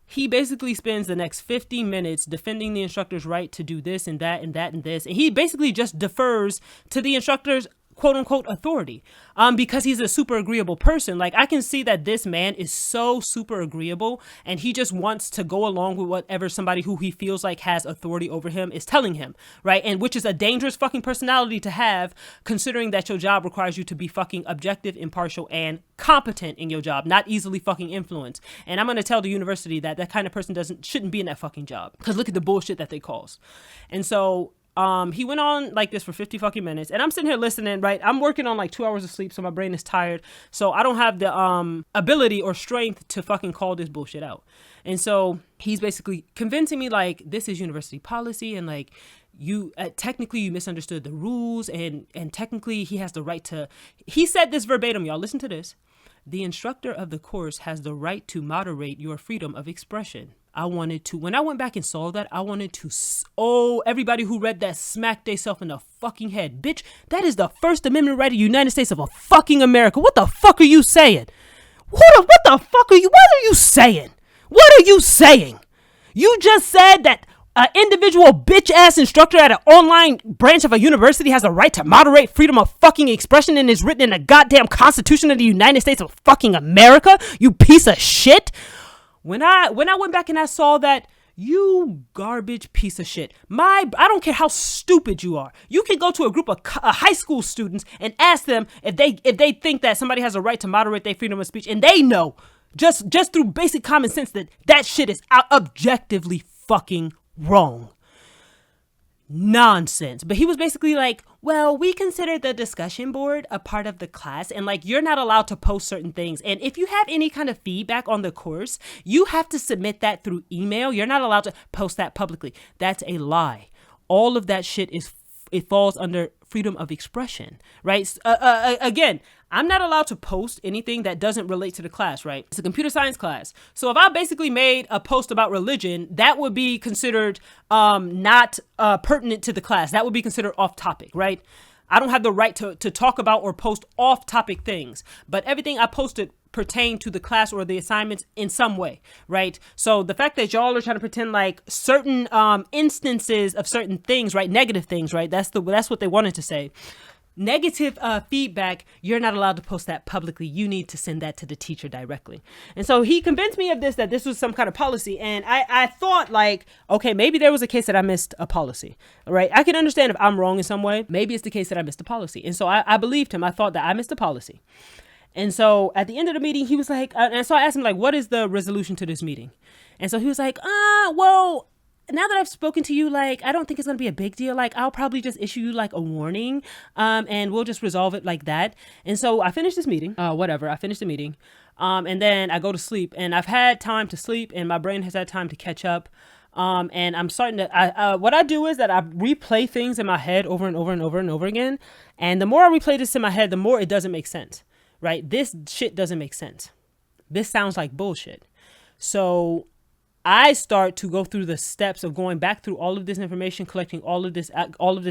he basically spends the next 50 minutes defending the instructor's right to do this and that and that and this. And he basically just defers to the instructor's quote unquote authority because he's a super agreeable person. Like, I can see that this man is so super agreeable and he just wants to go along with whatever somebody who he feels like has authority over him is telling him, right? And which is a dangerous fucking personality to have, considering that your job requires you to be fucking objective, impartial, and competent in your job, not easily fucking influenced. And I'm going to tell the university that that kind of person shouldn't be in that fucking job, because look at the bullshit that they cause. And so he went on like this for 50 fucking minutes, and I'm sitting here listening, right? I'm working on like 2 hours of sleep, so my brain is tired. So I don't have the ability or strength to fucking call this bullshit out. And so he's basically convincing me like this is university policy, and like you technically you misunderstood the rules, and technically he has the right to, he said this verbatim, y'all, listen to this. The instructor of the course has the right to moderate your freedom of expression. when I went back and saw that, I wanted to, oh, everybody who read that smack theyself in the fucking head. Bitch, that is the First Amendment right of the United States of a fucking America. What the fuck are you saying? What the fuck are you, what are you saying? What are you saying? You just said that an individual bitch ass instructor at an online branch of a university has a right to moderate freedom of fucking expression and is written in the goddamn Constitution of the United States of fucking America, you piece of shit. When I went back and I saw that, you garbage piece of shit. I don't care how stupid you are. You can go to a group of high school students and ask them if they think that somebody has a right to moderate their freedom of speech, and they know just through basic common sense that shit is objectively fucking wrong. Nonsense. But he was basically like, well, we consider the discussion board a part of the class, and like, you're not allowed to post certain things, and if you have any kind of feedback on the course, you have to submit that through email. You're not allowed to post that publicly. That's a lie. All of that shit it falls under freedom of expression, right? Again, I'm not allowed to post anything that doesn't relate to the class, right? It's a computer science class. So if I basically made a post about religion, that would be considered not pertinent to the class. That would be considered off topic, right? I don't have the right to talk about or post off topic things, but everything I posted pertain to the class or the assignments in some way, right? So the fact that y'all are trying to pretend like certain instances of certain things, right? Negative things, right? That's what they wanted to say. Negative feedback, you're not allowed to post that publicly. You need to send that to the teacher directly. And so he convinced me of that this was some kind of policy. And I thought like, okay, maybe there was a case that I missed a policy, right? I can understand if I'm wrong in some way. Maybe it's the case that I missed a policy. And so I believed him. I thought that I missed a policy. And so at the end of the meeting, he was like, and so I asked him like, what is the resolution to this meeting? And so he was like, well, now that I've spoken to you, like, I don't think it's going to be a big deal. Like, I'll probably just issue you like a warning, and we'll just resolve it like that. And so I finished this meeting, I finished the meeting. And then I go to sleep, and I've had time to sleep, and my brain has had time to catch up. And I'm starting to, what I do is that I replay things in my head over and over and over and over again. And the more I replay this in my head, the more it doesn't make sense, right? This shit doesn't make sense. This sounds like bullshit. So I start to go through the steps of going back through all of this information, collecting all of this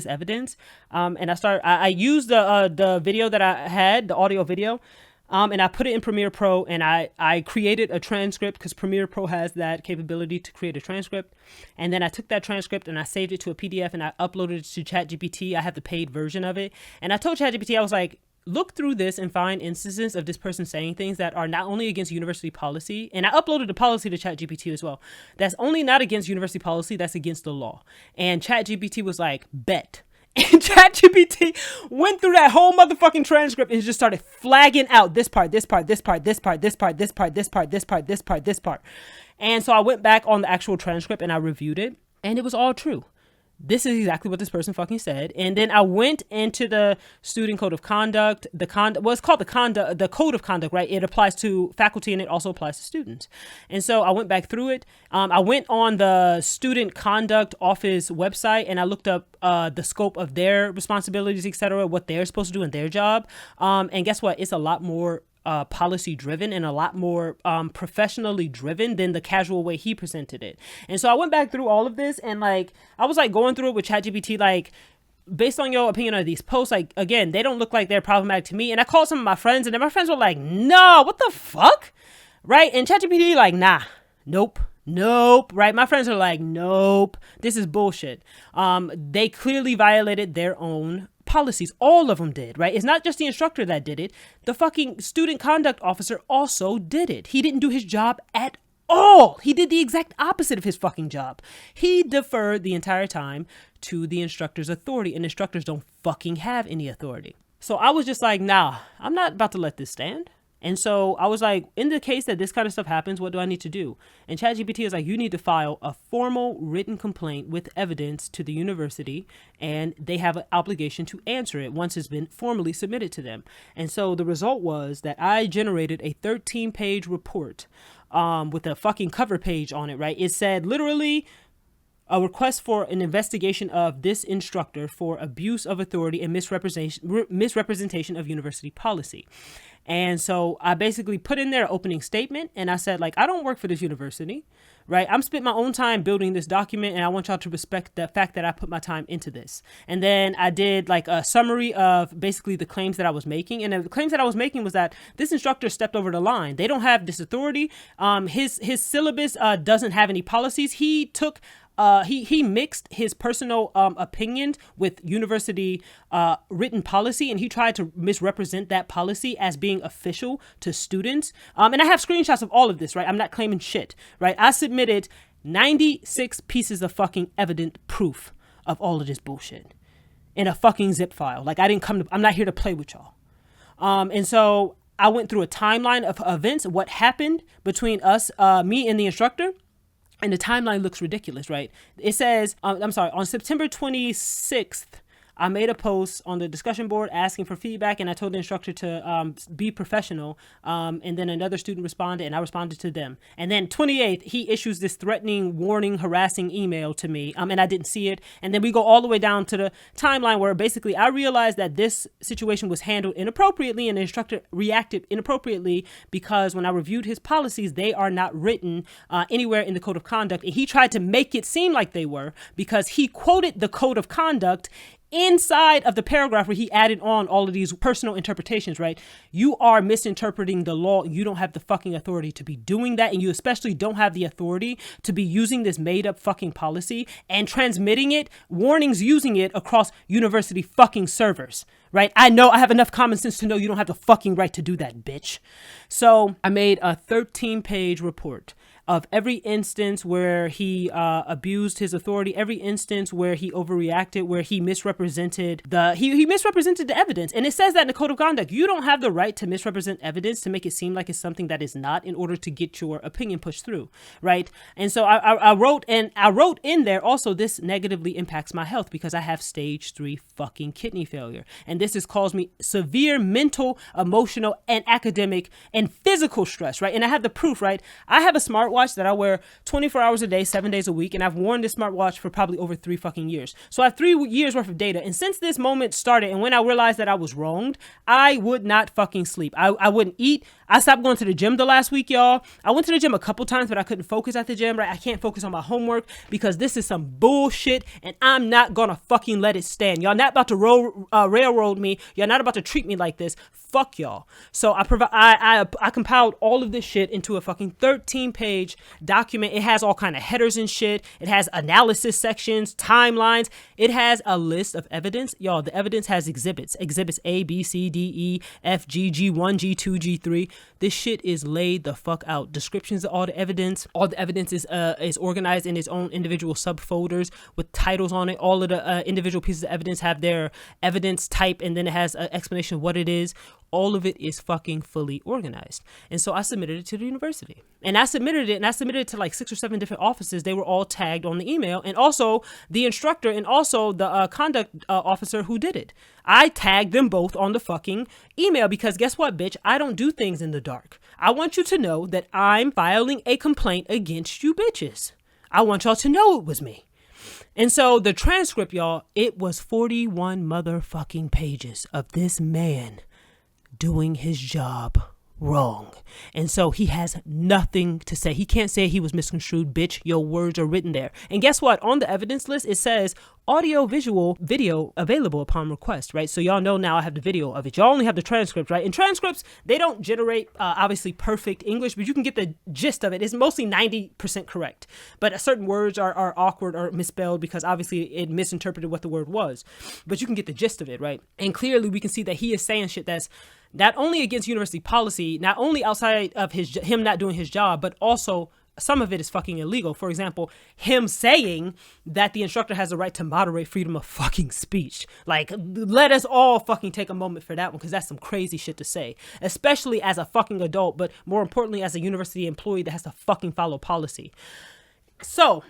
evidence. And I used the video that I had, the audio video, and I put it in Premiere Pro, and I created a transcript because Premiere Pro has that capability to create a transcript. And then I took that transcript and I saved it to a PDF and I uploaded it to ChatGPT. I have the paid version of it. And I told ChatGPT, I was like, look through this and find instances of this person saying things that are not only against university policy, and I uploaded the policy to ChatGPT as well. That's only not against university policy, that's against the law. And ChatGPT was like, bet. And ChatGPT went through that whole motherfucking transcript and just started flagging out this part, this part, this part, this part, this part, this part, this part, this part, this part, this part. And so I went back on the actual transcript and I reviewed it, and it was all true. This is exactly what this person fucking said. And then I went into the student code of conduct, it's called the code of conduct, right? It applies to faculty and it also applies to students. And so I went back through it. I went on the student conduct office website and I looked up the scope of their responsibilities, etc., what they're supposed to do in their job. And guess what? It's a lot more policy driven and a lot more professionally driven than the casual way he presented it. And so I went back through all of this and like I was like going through it with ChatGPT, like, based on your opinion of these posts, like, again, they don't look like they're problematic to me. And I called some of my friends and then my friends were like, no, what the fuck, right? And ChatGPT like, nah, nope, right? My friends are like, nope, this is bullshit. They clearly violated their own policies. All of them did, right? It's not just the instructor that did it. The fucking student conduct officer also did it. He didn't do his job at all. He did the exact opposite of his fucking job. He deferred the entire time to the instructor's authority, and instructors don't fucking have any authority. So I was just like, nah, I'm not about to let this stand. And so I was like, in the case that this kind of stuff happens, what do I need to do? And ChatGPT is like, you need to file a formal written complaint with evidence to the university, and they have an obligation to answer it once it's been formally submitted to them. And so the result was that I generated a 13-page report with a fucking cover page on it, right? It said literally, a request for an investigation of this instructor for abuse of authority and misrepresentation of university policy. And so I basically put in there an opening statement and I said, like, I don't work for this university, right? I'm spent my own time building this document, and I want y'all to respect the fact that I put my time into this. And then I did like a summary of basically the claims that I was making. And the claims that I was making was that this instructor stepped over the line. They don't have this authority. His syllabus doesn't have any policies. He took he mixed his personal opinions with university written policy, and he tried to misrepresent that policy as being official to students. And I have screenshots of all of this, right? I'm not claiming shit, right? I submitted 96 pieces of fucking evident proof of all of this bullshit in a fucking zip file. Like, I'm not here to play with y'all. And so I went through a timeline of events, what happened between us, me and the instructor. And the timeline looks ridiculous, right? It says, on September 26th, I made a post on the discussion board asking for feedback, and I told the instructor to be professional. And then another student responded, and I responded to them. And then 28th, he issues this threatening, warning, harassing email to me, and I didn't see it. And then we go all the way down to the timeline where basically I realized that this situation was handled inappropriately, and the instructor reacted inappropriately because when I reviewed his policies, they are not written anywhere in the code of conduct. And he tried to make it seem like they were because he quoted the code of conduct inside of the paragraph where he added on all of these personal interpretations, right? You are misinterpreting the law. You don't have the fucking authority to be doing that. And you especially don't have the authority to be using this made up fucking policy and transmitting it, warnings using it across university fucking servers, right? I know I have enough common sense to know you don't have the fucking right to do that, bitch. So I made a 13-page report of every instance where he abused his authority, every instance where he overreacted, where he misrepresented he misrepresented the evidence. And it says that in the code of conduct. You don't have the right to misrepresent evidence to make it seem like it's something that is not in order to get your opinion pushed through, right? And so I wrote in there also, this negatively impacts my health because I have stage 3 fucking kidney failure. And this has caused me severe mental, emotional, and academic and physical stress, right? And I have the proof, right? I have a smartwatch that I wear 24 hours a day, 7 days a week. And I've worn this smartwatch for probably over 3 fucking years. So I have 3 years worth of data. And since this moment started and when I realized that I was wronged, I would not fucking sleep. I wouldn't eat. I stopped going to the gym the last week, y'all. I went to the gym a couple times, but I couldn't focus at the gym, right? I can't focus on my homework because this is some bullshit and I'm not gonna fucking let it stand. Y'all not about to railroad me. Y'all not about to treat me like this. Fuck y'all. So I compiled all of this shit into a fucking 13-page document. It has all kind of headers and shit. It has analysis sections, timelines. It has a list of evidence. Y'all, the evidence has exhibits. Exhibits A, B, C, D, E, F, G, G1, G2, G3. This shit is laid the fuck out. Descriptions of all the evidence. All the evidence is organized in its own individual subfolders with titles on it. All of the individual pieces of evidence have their evidence type, and then it has an explanation of what it is. All of it is fucking fully organized. And so I submitted it to the university. And I submitted it to like 6 or 7 different offices. They were all tagged on the email. And also the instructor and also the conduct officer who did it. I tagged them both on the fucking email because guess what, bitch? I don't do things in the dark. I want you to know that I'm filing a complaint against you bitches. I want y'all to know it was me. And so the transcript, y'all, it was 41 motherfucking pages of this man doing his job wrong. And so he has nothing to say. He can't say he was misconstrued. Bitch, your words are written there. And guess what? On the evidence list, it says audio, visual, video available upon request, right? So y'all know now I have the video of it. Y'all only have the transcript, right? And transcripts, they don't generate obviously perfect English, but you can get the gist of it. It's mostly 90% correct. But certain words are awkward or misspelled because obviously it misinterpreted what the word was. But you can get the gist of it, right? And clearly we can see that he is saying shit that's not only against university policy, not only outside of him not doing his job, but also some of it is fucking illegal. For example, him saying that the instructor has the right to moderate freedom of fucking speech. Like, let us all fucking take a moment for that one because that's some crazy shit to say, especially as a fucking adult, but more importantly as a university employee that has to fucking follow policy. So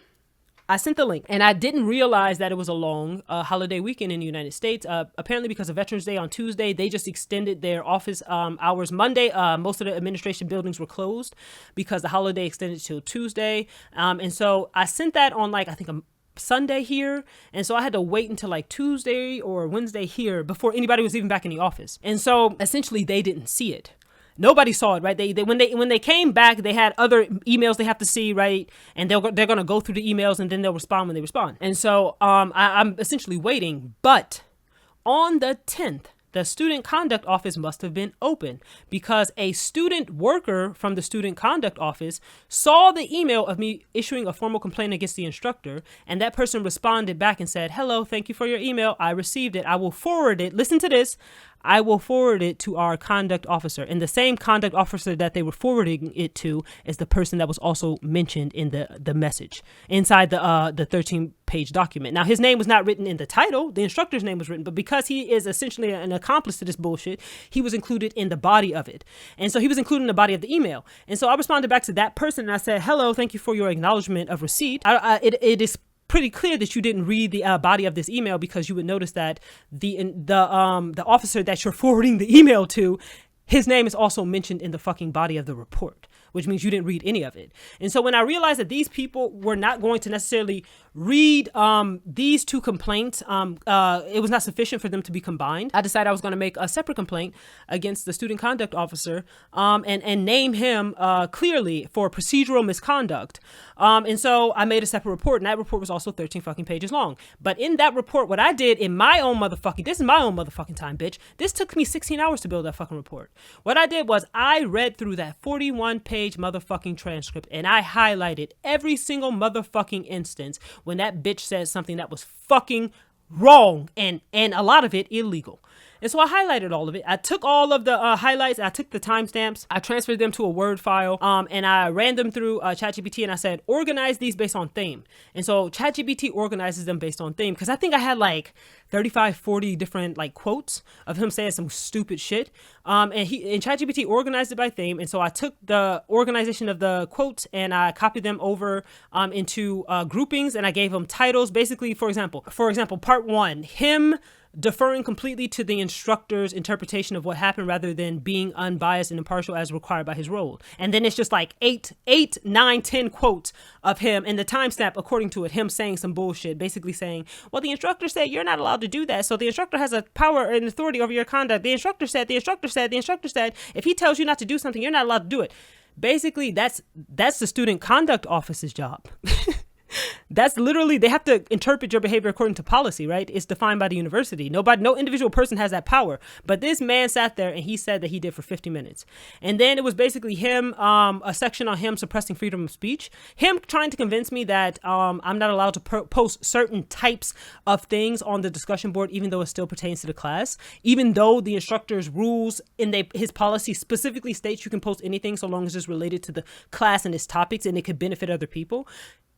I sent the link and I didn't realize that it was a long holiday weekend in the United States. Apparently because of Veterans Day on Tuesday, they just extended their office hours Monday. Most of the administration buildings were closed because the holiday extended till Tuesday. And so I sent that on like, I think a Sunday here. And so I had to wait until like Tuesday or Wednesday here before anybody was even back in the office. And so essentially they didn't see it. Nobody saw it, right? They when they came back, they had other emails they have to see, right? And they're going to go through the emails and then they'll respond when they respond. And so I'm essentially waiting. But on the 10th, the student conduct office must have been open because a student worker from the student conduct office saw the email of me issuing a formal complaint against the instructor. And that person responded back and said, hello, thank you for your email. I received it. I will forward it. Listen to this. I will forward it to our conduct officer. And the same conduct officer that they were forwarding it to is the person that was also mentioned in the message inside the 13-page document. Now, his name was not written in the title. The instructor's name was written, but because he is essentially an accomplice to this bullshit, he was included in the body of it. And so he was included in the body of the email. And so I responded back to that person and I said, hello, thank you for your acknowledgement of receipt. It is pretty clear that you didn't read the body of this email because you would notice that the officer that you're forwarding the email to, his name is also mentioned in the fucking body of the report, which means you didn't read any of it. And so when I realized that these people were not going to necessarily read these two complaints, it was not sufficient for them to be combined, I decided I was going to make a separate complaint against the student conduct officer and name him clearly for procedural misconduct. And so I made a separate report, and that report was also 13 fucking pages long. But in that report, what I did in my own this is my own motherfucking time, bitch. This took me 16 hours to build that fucking report. What I did was I read through that 41-page motherfucking transcript, and I highlighted every single motherfucking instance when that bitch said something that was fucking wrong and a lot of it illegal. And so I highlighted all of it. I took all of the highlights. I took the timestamps. I transferred them to a Word file. And I ran them through ChatGPT and I said, organize these based on theme. And so ChatGPT organizes them based on theme because I think I had like 35, 40 different like quotes of him saying some stupid shit. And ChatGPT organized it by theme. And so I took the organization of the quotes and I copied them over into groupings and I gave them titles. Basically, for example, part 1, him deferring completely to the instructor's interpretation of what happened rather than being unbiased and impartial as required by his role. And then it's just like 8, 9, 10 quotes of him and the timestamp according to it, him saying some bullshit, basically saying, well, the instructor said you're not allowed to do that. So the instructor has a power and authority over your conduct. The instructor said, if he tells you not to do something, you're not allowed to do it. Basically, that's the student conduct office's job. That's literally, they have to interpret your behavior according to policy, right? It's defined by the university. No individual person has that power. But this man sat there and he said that he did for 50 minutes. And then it was basically him, a section on him suppressing freedom of speech, him trying to convince me that I'm not allowed to post certain types of things on the discussion board, even though it still pertains to the class, even though the instructor's rules in his policy specifically states you can post anything so long as it's related to the class and its topics and it could benefit other people.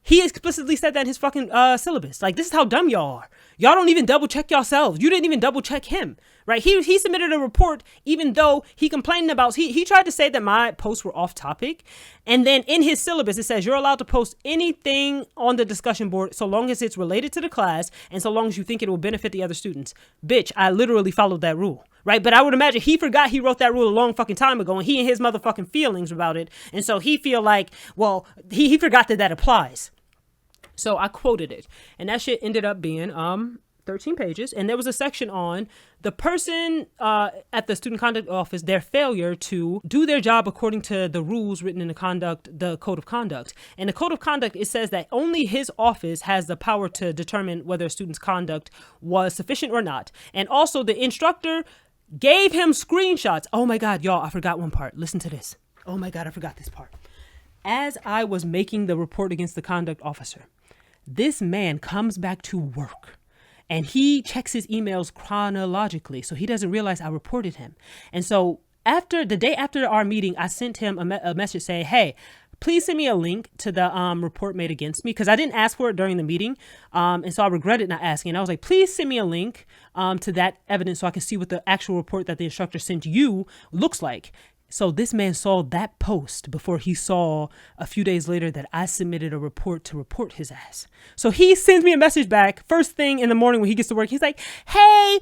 He explicitly said that in his fucking syllabus. Like, this is how dumb y'all are. Y'all don't even double check yourselves. You didn't even double check him, right? He submitted a report, even though he complained about, he tried to say that my posts were off topic. And then in his syllabus, it says you're allowed to post anything on the discussion board so long as it's related to the class and so long as you think it will benefit the other students. Bitch, I literally followed that rule. Right. But I would imagine he forgot he wrote that rule a long fucking time ago and he and his motherfucking feelings about it. And so he feel like, well, he forgot that applies. So I quoted it and that shit ended up being 13 pages. And there was a section on the person at the student conduct office, their failure to do their job according to the rules written in the code of conduct. And the code of conduct, it says that only his office has the power to determine whether a student's conduct was sufficient or not. And also the instructor gave him screenshots. Oh my God, y'all, I forgot one part. Listen to this. Oh my God, I forgot this part. As I was making the report against the conduct officer, this man comes back to work and he checks his emails chronologically. So he doesn't realize I reported him. And so the day after our meeting, I sent him a message saying, hey, please send me a link to the report made against me, because I didn't ask for it during the meeting. And so I regretted not asking. And I was like, please send me a link to that evidence so I can see what the actual report that the instructor sent you looks like. So this man saw that post before he saw a few days later that I submitted a report to report his ass. So he sends me a message back first thing in the morning when he gets to work. He's like, hey,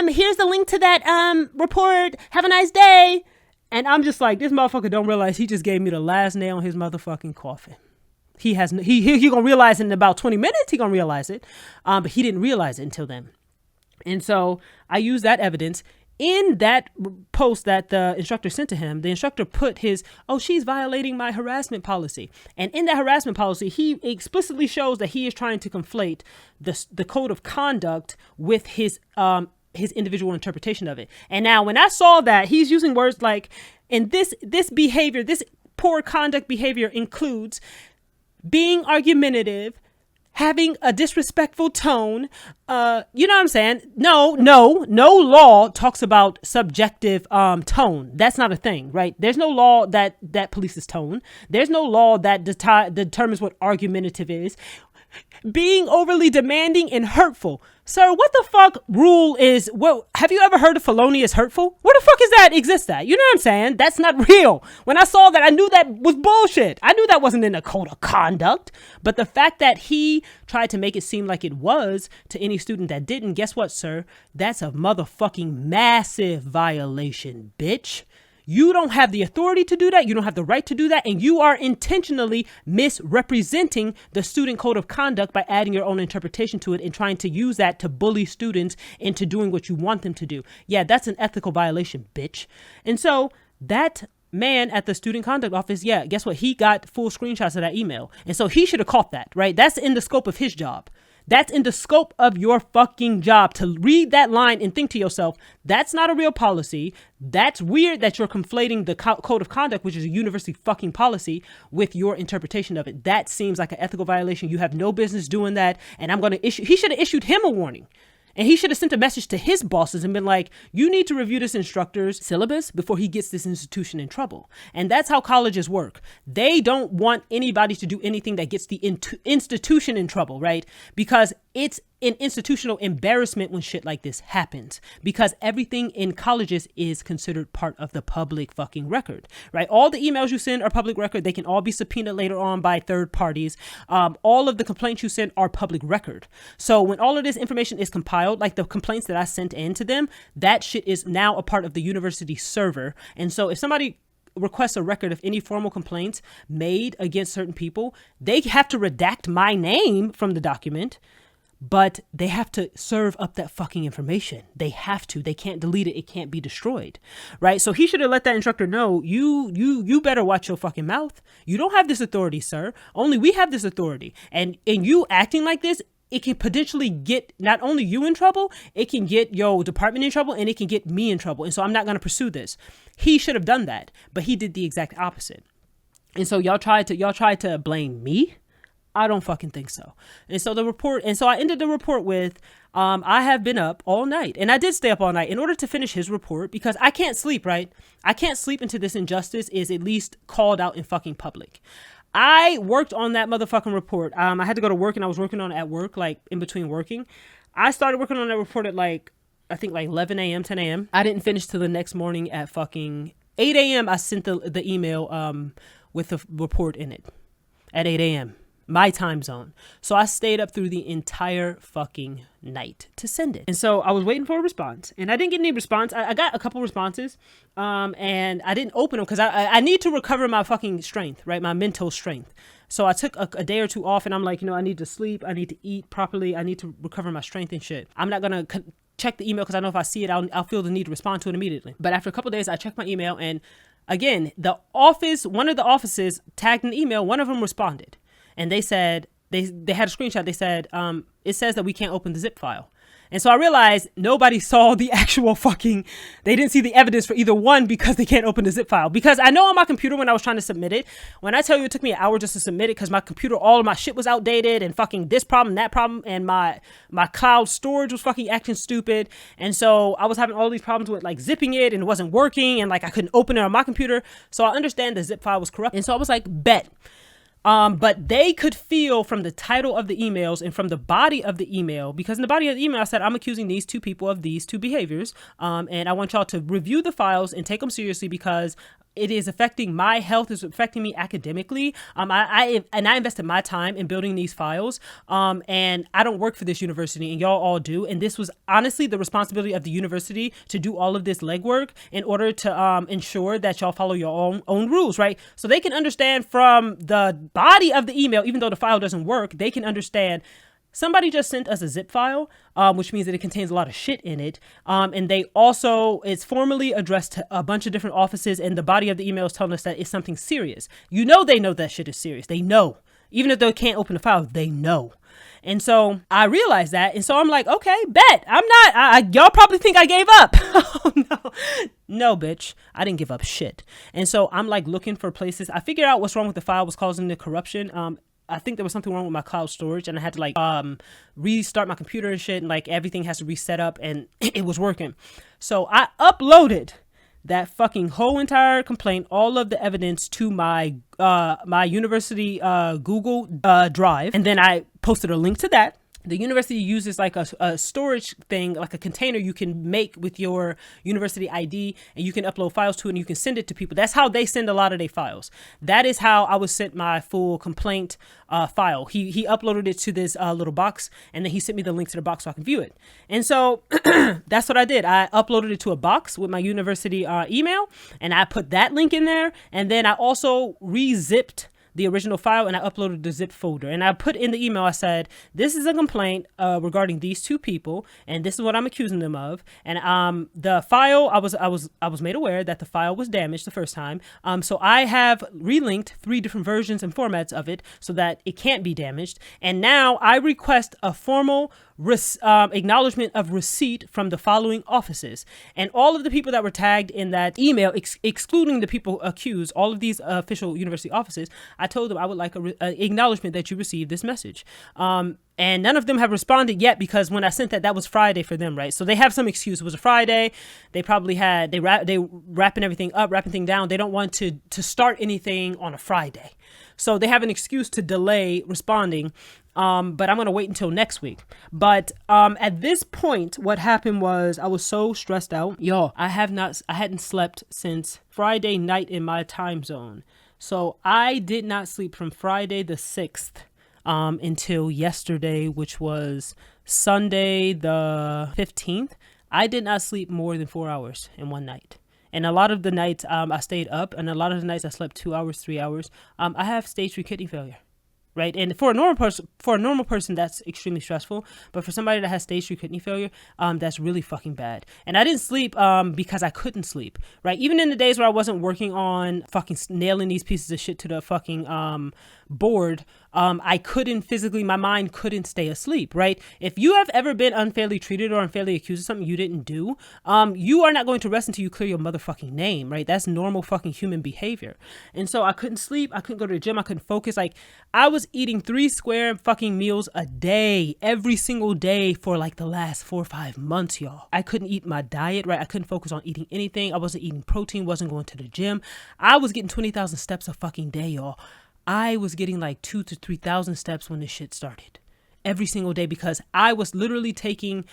here's the link to that report. Have a nice day. And I'm just like, this motherfucker don't realize he just gave me the last nail in his motherfucking coffin. He gonna realize it in about 20 minutes. He gonna realize it. But he didn't realize it until then. And so I used that evidence. in that post that the instructor sent to him, the instructor put his, oh, she's violating my harassment policy. And in that harassment policy, he explicitly shows that he is trying to conflate the code of conduct with his individual interpretation of it. And now when I saw that, he's using words like, and this behavior, this poor conduct behavior includes being argumentative, having a disrespectful tone, you know what I'm saying? No law talks about subjective tone. That's not a thing, right? There's no law that polices tone. There's no law that determines what argumentative is. Being overly demanding and hurtful. Sir, what the fuck rule is, what, have you ever heard of felonious hurtful? Where the fuck is that exist at? You know what I'm saying? That's not real. When I saw that, I knew that was bullshit. I knew that wasn't in a code of conduct. But the fact that he tried to make it seem like it was to any student that didn't, guess what, sir? That's a motherfucking massive violation, bitch. You don't have the authority to do that. You don't have the right to do that. And you are intentionally misrepresenting the student code of conduct by adding your own interpretation to it and trying to use that to bully students into doing what you want them to do. Yeah, that's an ethical violation, bitch. And so that man at the student conduct office, yeah, guess what? He got full screenshots of that email. And so he should have caught that, right? That's in the scope of his job. That's in the scope of your fucking job to read that line and think to yourself, that's not a real policy. That's weird that you're conflating the code of conduct, which is a university fucking policy, with your interpretation of it. That seems like an ethical violation. You have no business doing that. And I'm going to issue, he should have issued him a warning. And he should have sent a message to his bosses and been like, you need to review this instructor's syllabus before he gets this institution in trouble. And that's how colleges work. They don't want anybody to do anything that gets the institution in trouble, right? Because it's an institutional embarrassment when shit like this happens, because everything in colleges is considered part of the public fucking record, right? All the emails you send are public record. They can all be subpoenaed later on by third parties. All of the complaints you send are public record. So when all of this information is compiled, like the complaints that I sent in to them, that shit is now a part of the university server. And so if somebody requests a record of any formal complaints made against certain people, they have to redact my name from the document. But they have to serve up that fucking information. They have to. They can't delete it. It can't be destroyed, right? So he should have let that instructor know, you better watch your fucking mouth. You don't have this authority, sir. Only we have this authority. And you acting like this, it can potentially get not only you in trouble, it can get your department in trouble, and it can get me in trouble. And so I'm not going to pursue this. He should have done that, but he did the exact opposite. And so y'all tried to blame me. I don't fucking think so. And so I ended the report with, I have been up all night, and I did stay up all night in order to finish his report, because I can't sleep, right? I can't sleep until this injustice is at least called out in fucking public. I worked on that motherfucking report. I had to go to work, and I was working on it at work, like in between working. I started working on that report at I think 11 a.m., 10 a.m. I didn't finish till the next morning at fucking 8 a.m. I sent the email with the report in it at 8 a.m. my time zone. So I stayed up through the entire fucking night to send it. And so I was waiting for a response, and I didn't get any response. I got a couple responses, and I didn't open them because I need to recover my fucking strength, right? My mental strength. So I took a day or two off, and I'm like, I need to sleep. I need to eat properly. I need to recover my strength and shit. I'm not going to check the email because I know if I see it, I'll feel the need to respond to it immediately. But after a couple of days, I checked my email, and again, one of the offices tagged an email. One of them responded. And they said, they had a screenshot. They said, it says that we can't open the zip file. And so I realized nobody saw the actual they didn't see the evidence for either one because they can't open the zip file. Because I know on my computer when I was trying to submit it, when I tell you it took me an hour just to submit it because my computer, all of my shit was outdated and fucking this problem, that problem, and my cloud storage was fucking acting stupid. And so I was having all these problems with zipping it, and it wasn't working, and I couldn't open it on my computer. So I understand the zip file was corrupt. And so I was like, bet. But they could feel from the title of the emails and from the body of the email, because in the body of the email I said, I'm accusing these two people of these two behaviors. And I want y'all to review the files and take them seriously because it is affecting my health, it's affecting me academically. I invested my time in building these files. And I don't work for this university, and y'all all do. And this was honestly the responsibility of the university to do all of this legwork in order to ensure that y'all follow your own rules, right? So they can understand from the body of the email, even though the file doesn't work, they can understand somebody just sent us a zip file, which means that it contains a lot of shit in it. And they also, it's formally addressed to a bunch of different offices, and the body of the email is telling us that it's something serious. You know, they know that shit is serious. They know. Even if they can't open the file, they know. And so I realized that. And so I'm like, okay, bet. I'm not, y'all probably think I gave up. Oh, no. No, bitch. I didn't give up shit. And so I'm like looking for places. I figured out what's wrong with the file was causing the corruption. I think there was something wrong with my cloud storage, and I had to like restart my computer and shit, and like everything has to reset up, and it was working. So I uploaded that fucking whole entire complaint, all of the evidence, to my my university Google Drive, and then I posted a link to that. The university uses like a storage thing, like a container you can make with your university ID, and you can upload files to it and you can send it to people. That's how they send a lot of their files. That is how I was sent my full complaint file. He uploaded it to this little box, and then he sent me the link to the box so I can view it. And so that's what I did. I uploaded it to a box with my university email, and I put that link in there. And then I also rezipped the original file, and I uploaded the zip folder, and I put in the email, I said, this is a complaint regarding these two people, and this is what I'm accusing them of. And the file, I was made aware that the file was damaged the first time, so I have relinked 3 different versions and formats of it so that it can't be damaged. And now I request a formal acknowledgement of receipt from the following offices. And all of the people that were tagged in that email, excluding the people accused, all of these official university offices, I told them I would like a acknowledgement that you received this message. And none of them have responded yet, because when I sent that was Friday for them, right? So they have some excuse. It was a Friday. They probably had, they wrapping everything up, wrapping thing down. They don't want to start anything on a Friday. So they have an excuse to delay responding. But I'm going to wait until next week. But at this point, what happened was I was so stressed out. Y'all, I hadn't slept since Friday night in my time zone. So I did not sleep from Friday the 6th until yesterday, which was Sunday the 15th. I did not sleep more than 4 hours in one night. And a lot of the nights I stayed up, and a lot of the nights I slept 2 hours, 3 hours. I have stage 3 kidney failure. Right. And for a normal person, that's extremely stressful. But for somebody that has stage 3 kidney failure, that's really fucking bad. And I didn't sleep because I couldn't sleep. Right. Even in the days where I wasn't working on fucking nailing these pieces of shit to the fucking board, I couldn't physically, my mind couldn't stay asleep. Right. If you have ever been unfairly treated or unfairly accused of something you didn't do, you are not going to rest until you clear your motherfucking name. Right. That's normal fucking human behavior. And so I couldn't sleep. I couldn't go to the gym. I couldn't focus. Like, I was eating 3 square fucking meals a day, every single day for like the last 4 or 5 months, y'all. I couldn't eat my diet, right? I couldn't focus on eating anything. I wasn't eating protein, wasn't going to the gym. I was getting 20,000 steps a fucking day, y'all. I was getting like 2,000 to 3,000 steps when this shit started every single day, because I was literally taking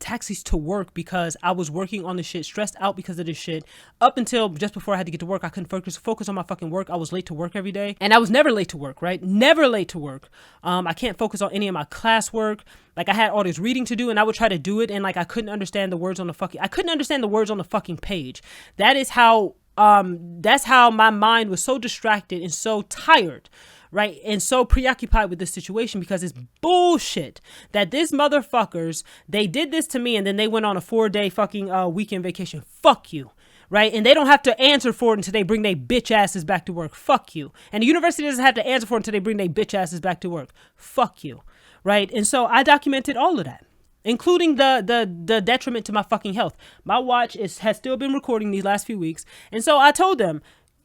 taxis to work because I was working on the shit, stressed out because of this shit. Up until just before I had to get to work, I couldn't focus on my fucking work. I was late to work every day, and I was never late to work, right? Never late to work. I can't focus on any of my classwork. Like, I had all this reading to do, and I would try to do it, and like I couldn't understand the words on the fucking page. That is how that's how my mind was so distracted and so tired, right? And so preoccupied with this situation, because it's bullshit that these motherfuckers, they did this to me, and then they went on a 4-day fucking weekend vacation. Fuck you. Right? And they don't have to answer for it until they bring their bitch asses back to work. Fuck you. And the university doesn't have to answer for it until they bring their bitch asses back to work. Fuck you. Right? And so I documented all of that, including the detriment to my fucking health. My watch has still been recording these last few weeks. And so I told them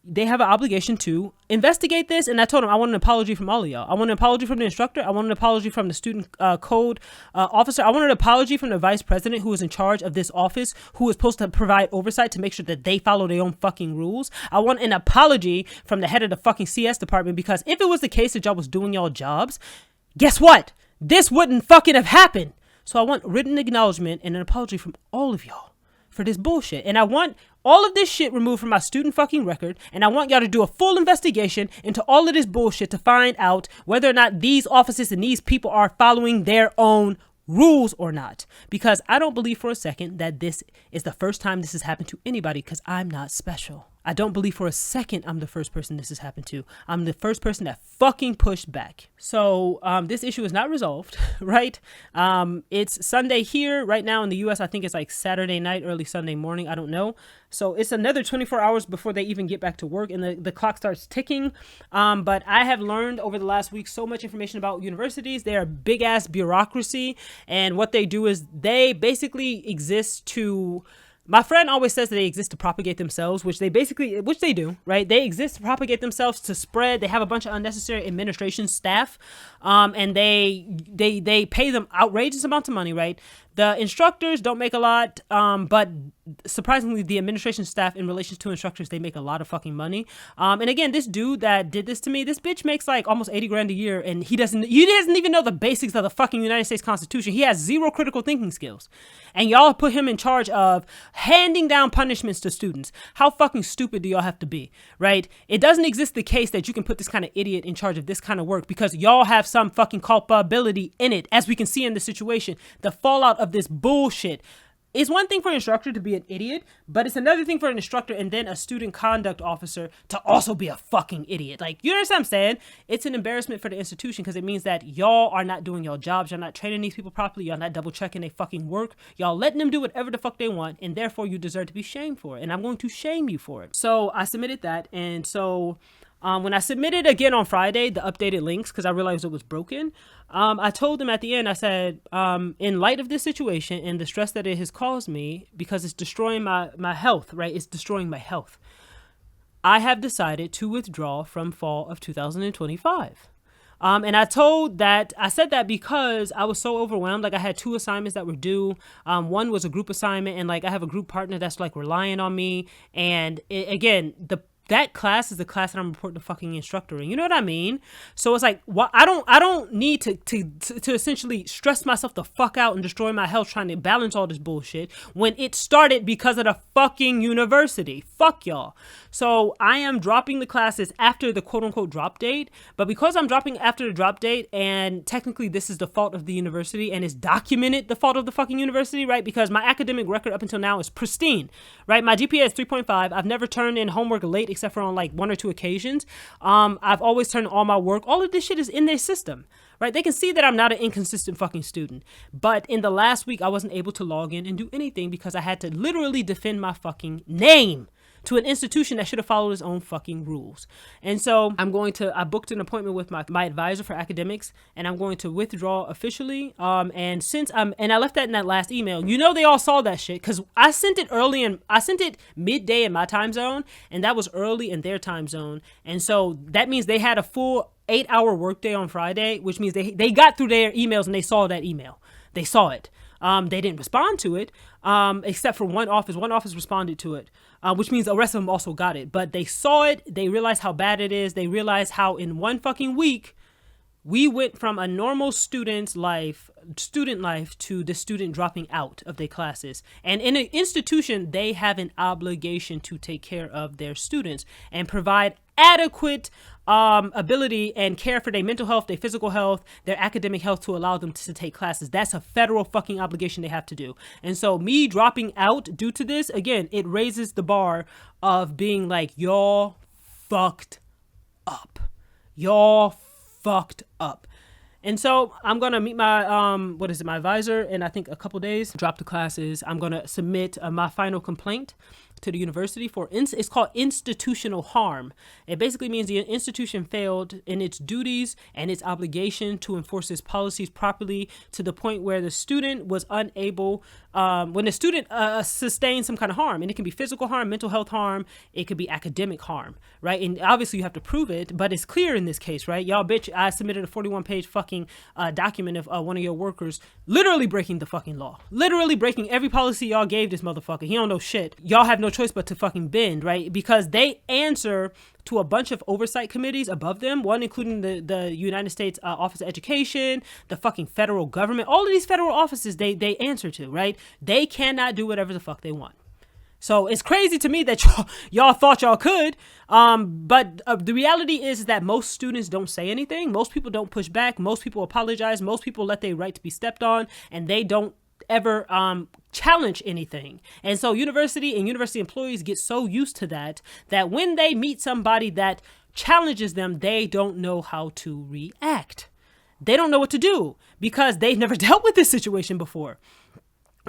they have an obligation to investigate this. And I told them I want an apology from all of y'all. I want an apology from the instructor. I want an apology from the student code officer. I want an apology from the vice president who is in charge of this office, who is supposed to provide oversight to make sure that they follow their own fucking rules. I want an apology from the head of the fucking CS department, because if it was the case that y'all was doing y'all jobs, guess what? This wouldn't fucking have happened. So I want written acknowledgement and an apology from all of y'all for this bullshit. And I want all of this shit removed from my student fucking record. And I want y'all to do a full investigation into all of this bullshit to find out whether or not these offices and these people are following their own rules or not. Because I don't believe for a second that this is the first time this has happened to anybody, because I'm not special. I don't believe for a second I'm the first person this has happened to. I'm the first person that fucking pushed back. So this issue is not resolved, right? It's Sunday here right now in the US. I think it's like Saturday night, early Sunday morning. I don't know. So it's another 24 hours before they even get back to work and the clock starts ticking. But I have learned over the last week so much information about universities. They are a big ass bureaucracy. And what they do is they basically exist to... My friend always says that they exist to propagate themselves, which they do, right? They exist to propagate themselves, to spread. They have a bunch of unnecessary administration staff, and they pay them outrageous amounts of money, right? The instructors don't make a lot, but surprisingly, the administration staff in relation to instructors, they make a lot of fucking money. And again, this dude that did this to me, this bitch makes like almost 80 grand a year, and he doesn't even know the basics of the fucking United States Constitution. He has zero critical thinking skills. And y'all put him in charge of handing down punishments to students. How fucking stupid do y'all have to be, right? It doesn't exist the case that you can put this kind of idiot in charge of this kind of work because y'all have some fucking culpability in it, as we can see in the situation. The fallout of this bullshit. It's one thing for an instructor to be an idiot, but it's another thing for an instructor and then a student conduct officer to also be a fucking idiot. Like, you understand what I'm saying? It's an embarrassment for the institution because it means that y'all are not doing your jobs. Y'all not training these people properly. Y'all not double checking their fucking work. Y'all letting them do whatever the fuck they want, and therefore you deserve to be shamed for it. And I'm going to shame you for it. So I submitted that, and so... when I submitted again on Friday, the updated links, because I realized it was broken, I told them at the end, I said, in light of this situation and the stress that it has caused me, because it's destroying my health, right? It's destroying my health. I have decided to withdraw from fall of 2025. And I said that because I was so overwhelmed. Like, I had 2 assignments that were due. One was a group assignment, and like I have a group partner that's like relying on me. And that class is the class that I'm reporting to fucking instructor in. You know what I mean? So it's like, I don't need to essentially stress myself the fuck out and destroy my health trying to balance all this bullshit when it started because of the fucking university. Fuck y'all. So I am dropping the classes after the quote unquote drop date. But because I'm dropping after the drop date, and technically this is the fault of the university and it's documented the fault of the fucking university, right? Because my academic record up until now is pristine, right? My GPA is 3.5. I've never turned in homework late except for on like 1 or 2 occasions. I've always turned all my work. All of this shit is in their system, right? They can see that I'm not an inconsistent fucking student. But in the last week, I wasn't able to log in and do anything because I had to literally defend my fucking name to an institution that should have followed its own fucking rules. And so I booked an appointment with my advisor for academics, and I'm going to withdraw officially. And I left that in that last email. You know, they all saw that shit because I sent it I sent it midday in my time zone, and that was early in their time zone. And so that means they had a full 8-hour workday on Friday, which means they got through their emails and they saw that email. They saw it. They didn't respond to it, except for one office. One office responded to it, which means the rest of them also got it. But they saw it. They realized how bad it is. They realized how in one fucking week, we went from a normal student life to the student dropping out of their classes. And in an institution, they have an obligation to take care of their students and provide adequate ability and care for their mental health, their physical health, their academic health to allow them to take classes. That's a federal fucking obligation they have to do. And so me dropping out due to this, again, it raises the bar of being like, y'all fucked up. Y'all fucked up. And so I'm going to meet my, my advisor in, I think, a couple days, drop the classes. I'm going to submit my final complaint to the university for, it's called institutional harm. It basically means the institution failed in its duties and its obligation to enforce its policies properly to the point where the student was unable, when the student sustained some kind of harm, and it can be physical harm, mental health harm, it could be academic harm, right? And obviously you have to prove it, but it's clear in this case, right? Y'all bitch, I submitted a 41-page fucking document of one of your workers literally breaking the fucking law, literally breaking every policy y'all gave this motherfucker. He don't know shit. Y'all have no choice but to fucking bend, right? Because they answer to a bunch of oversight committees above them, one including the United States Office of Education, the fucking federal government, all of these federal offices they answer to, right? They cannot do whatever the fuck they want. So it's crazy to me that y'all thought y'all could, but the reality is that most students don't say anything. Most people don't push back. Most people apologize. Most people let their right to be stepped on, and they don't ever challenge anything. And so university and university employees get so used to that when they meet somebody that challenges them, they don't know how to react. They don't know what to do because they've never dealt with this situation before.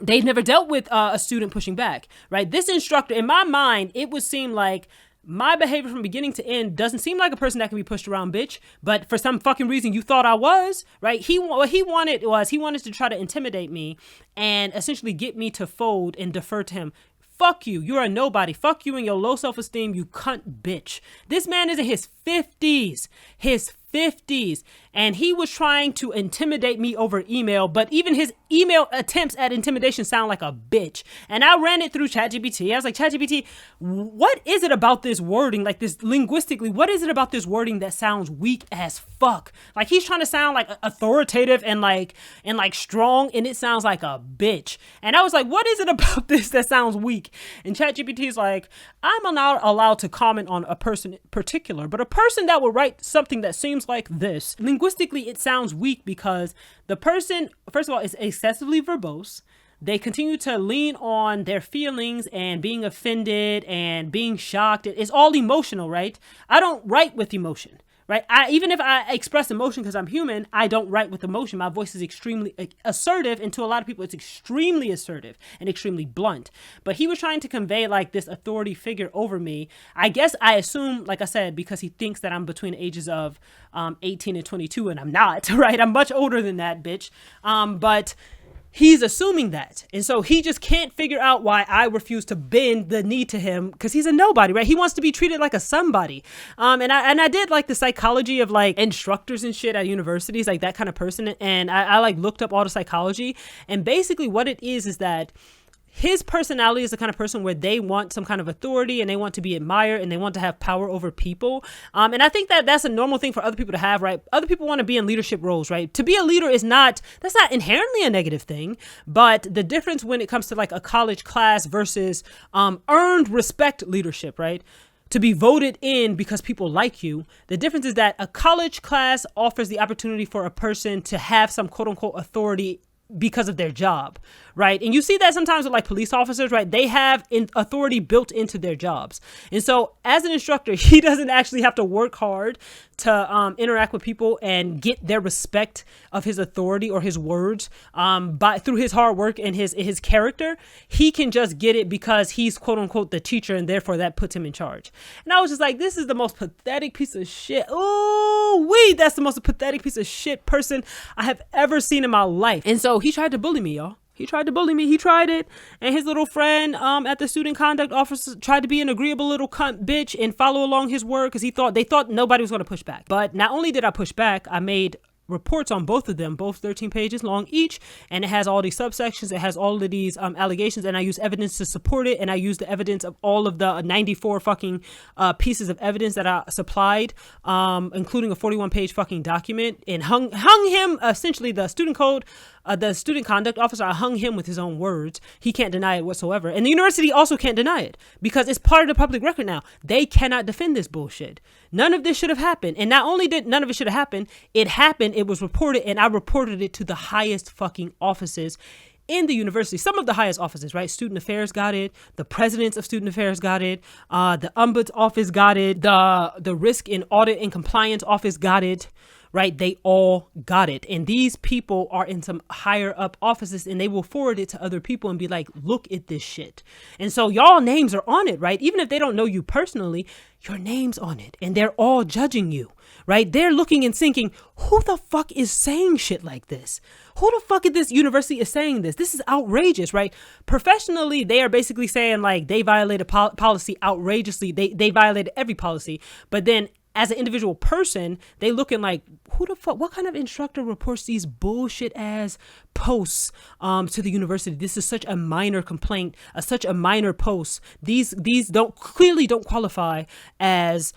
They've never dealt with a student pushing back, right? This instructor, in my mind, it would seem like my behavior from beginning to end doesn't seem like a person that can be pushed around, bitch. But for some fucking reason, you thought I was, right? What he wanted to try to intimidate me and essentially get me to fold and defer to him. Fuck you. You're a nobody. Fuck you and your low self-esteem, you cunt bitch. This man is in his 50s. And he was trying to intimidate me over email, but even his email attempts at intimidation sound like a bitch. And I ran it through ChatGPT. I was like, ChatGPT, what is it about this wording, like this linguistically, what is it about this wording that sounds weak as fuck? Like he's trying to sound like authoritative and like strong, and it sounds like a bitch. And I was like, what is it about this that sounds weak? And ChatGPT is like, I'm not allowed to comment on a person in particular, but a person that would write something that seems like this, linguistically it sounds weak because the person, first of all, is excessively verbose. They continue to lean on their feelings and being offended and being shocked. It's all emotional, right? I don't write with emotion, right? Even if I express emotion because I'm human, I don't write with emotion. My voice is extremely assertive, and to a lot of people, it's extremely assertive and extremely blunt. But he was trying to convey like this authority figure over me. I guess I assume, like I said, because he thinks that I'm between the ages of 18 and 22, and I'm not, right? I'm much older than that, bitch. But he's assuming that. And so he just can't figure out why I refuse to bend the knee to him because he's a nobody, right? He wants to be treated like a somebody. And I did like the psychology of like instructors and shit at universities, like that kind of person. And I like looked up all the psychology, and basically what it is that his personality is the kind of person where they want some kind of authority and they want to be admired and they want to have power over people. And I think that that's a normal thing for other people to have, right? Other people want to be in leadership roles, right? To be a leader that's not inherently a negative thing, but the difference when it comes to like a college class versus earned respect leadership, right? To be voted in because people like you. The difference is that a college class offers the opportunity for a person to have some quote unquote authority because of their job, right? And you see that sometimes with like police officers, right? They have authority built into their jobs. And so as an instructor, he doesn't actually have to work hard to interact with people and get their respect of his authority or his words through his hard work and his character. He can just get it because he's quote unquote the teacher, and therefore that puts him in charge. And I was just like, this is the most pathetic piece of shit. That's the most pathetic piece of shit person I have ever seen in my life. And so he tried to bully me, y'all. He tried to bully me. He tried it. And his little friend at the student conduct office tried to be an agreeable little cunt bitch and follow along his word because they thought nobody was going to push back. But not only did I push back, I made reports on both of them, both 13 pages long each, and it has all these subsections, it has all of these allegations, and I use evidence to support it, and I use the evidence of all of the 94 fucking pieces of evidence that I supplied, including a 41-page fucking document, and hung him, essentially the student conduct officer, I hung him with his own words. He can't deny it whatsoever, and the university also can't deny it because it's part of the public record now. They cannot defend this bullshit. None of this should have happened, and not only did none of it should have happened, it happened. It was reported, and I reported it to the highest fucking offices in the university. Some of the highest offices, right? Student affairs got it. The presidents of student affairs got it. The ombuds office got it. The risk and audit and compliance office got it. Right? They all got it. And these people are in some higher up offices, and they will forward it to other people and be like, look at this shit. And so y'all names are on it, right? Even if they don't know you personally, your name's on it, and they're all judging you, right? They're looking and thinking, who the fuck is saying shit like this? Who the fuck at this university is saying this? This is outrageous, right? Professionally, they are basically saying like they violated policy outrageously. They violated every policy. But then as an individual person, they looking like, who the fuck, what kind of instructor reports these bullshit ass posts to the university? This is such a minor complaint, such a minor post. These clearly don't qualify as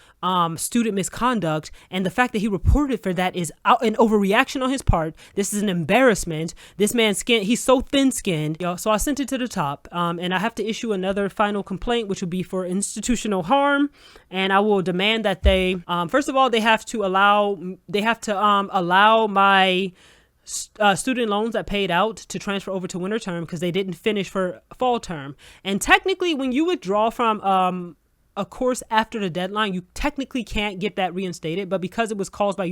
student misconduct. And the fact that he reported for that is an overreaction on his part. This is an embarrassment. This man's skin, he's so thin skinned. So I sent it to the top, and I have to issue another final complaint, which would be for institutional harm. And I will demand that they, first of all, they have to allow my student loans that paid out to transfer over to winter term because they didn't finish for fall term. And technically, when you withdraw from a course after the deadline, you technically can't get that reinstated, but because it was caused by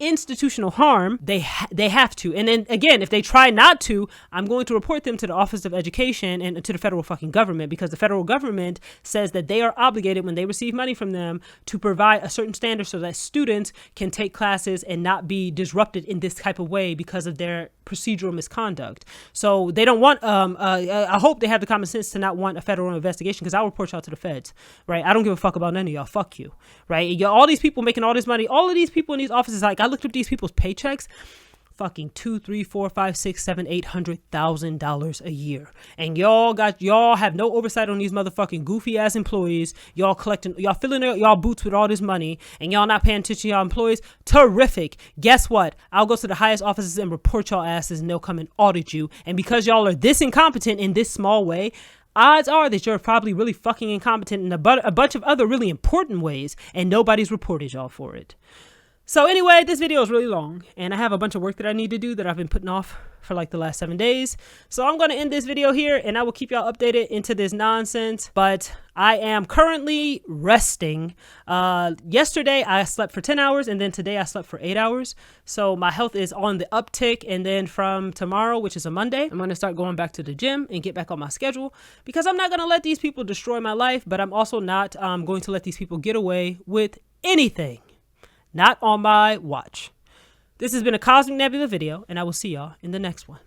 institutional harm, they have to. And then again, if they try not to, I'm going to report them to the Office of Education and to the federal fucking government, because the federal government says that they are obligated when they receive money from them to provide a certain standard so that students can take classes and not be disrupted in this type of way because of their procedural misconduct. So they don't want, I hope they have the common sense to not want a federal investigation, because I'll report y'all to the feds, right? I don't give a fuck about none of y'all. Fuck you, right? All these people making all this money, all of these people in these offices, like, I looked up these people's paychecks, fucking $200,000, $300,000, $400,000, $500,000, $600,000, $700,000, $800,000 a year, and y'all have no oversight on these motherfucking goofy ass employees. Y'all filling y'all boots with all this money, and y'all not paying attention to y'all employees. Terrific. Guess what? I'll go to the highest offices and report y'all asses, and they'll come and audit you. And because y'all are this incompetent in this small way, odds are that you're probably really fucking incompetent in a bunch of other really important ways, and nobody's reported y'all for it. So anyway, this video is really long, and I have a bunch of work that I need to do that I've been putting off for like the last 7 days. So I'm going to end this video here, and I will keep y'all updated into this nonsense. But I am currently resting. Yesterday I slept for 10 hours, and then today I slept for 8 hours. So my health is on the uptick, and then from tomorrow, which is a Monday, I'm going to start going back to the gym and get back on my schedule, because I'm not going to let these people destroy my life, but I'm also not going to let these people get away with anything. Not on my watch. This has been a Cosmic Nebula video, and I will see y'all in the next one.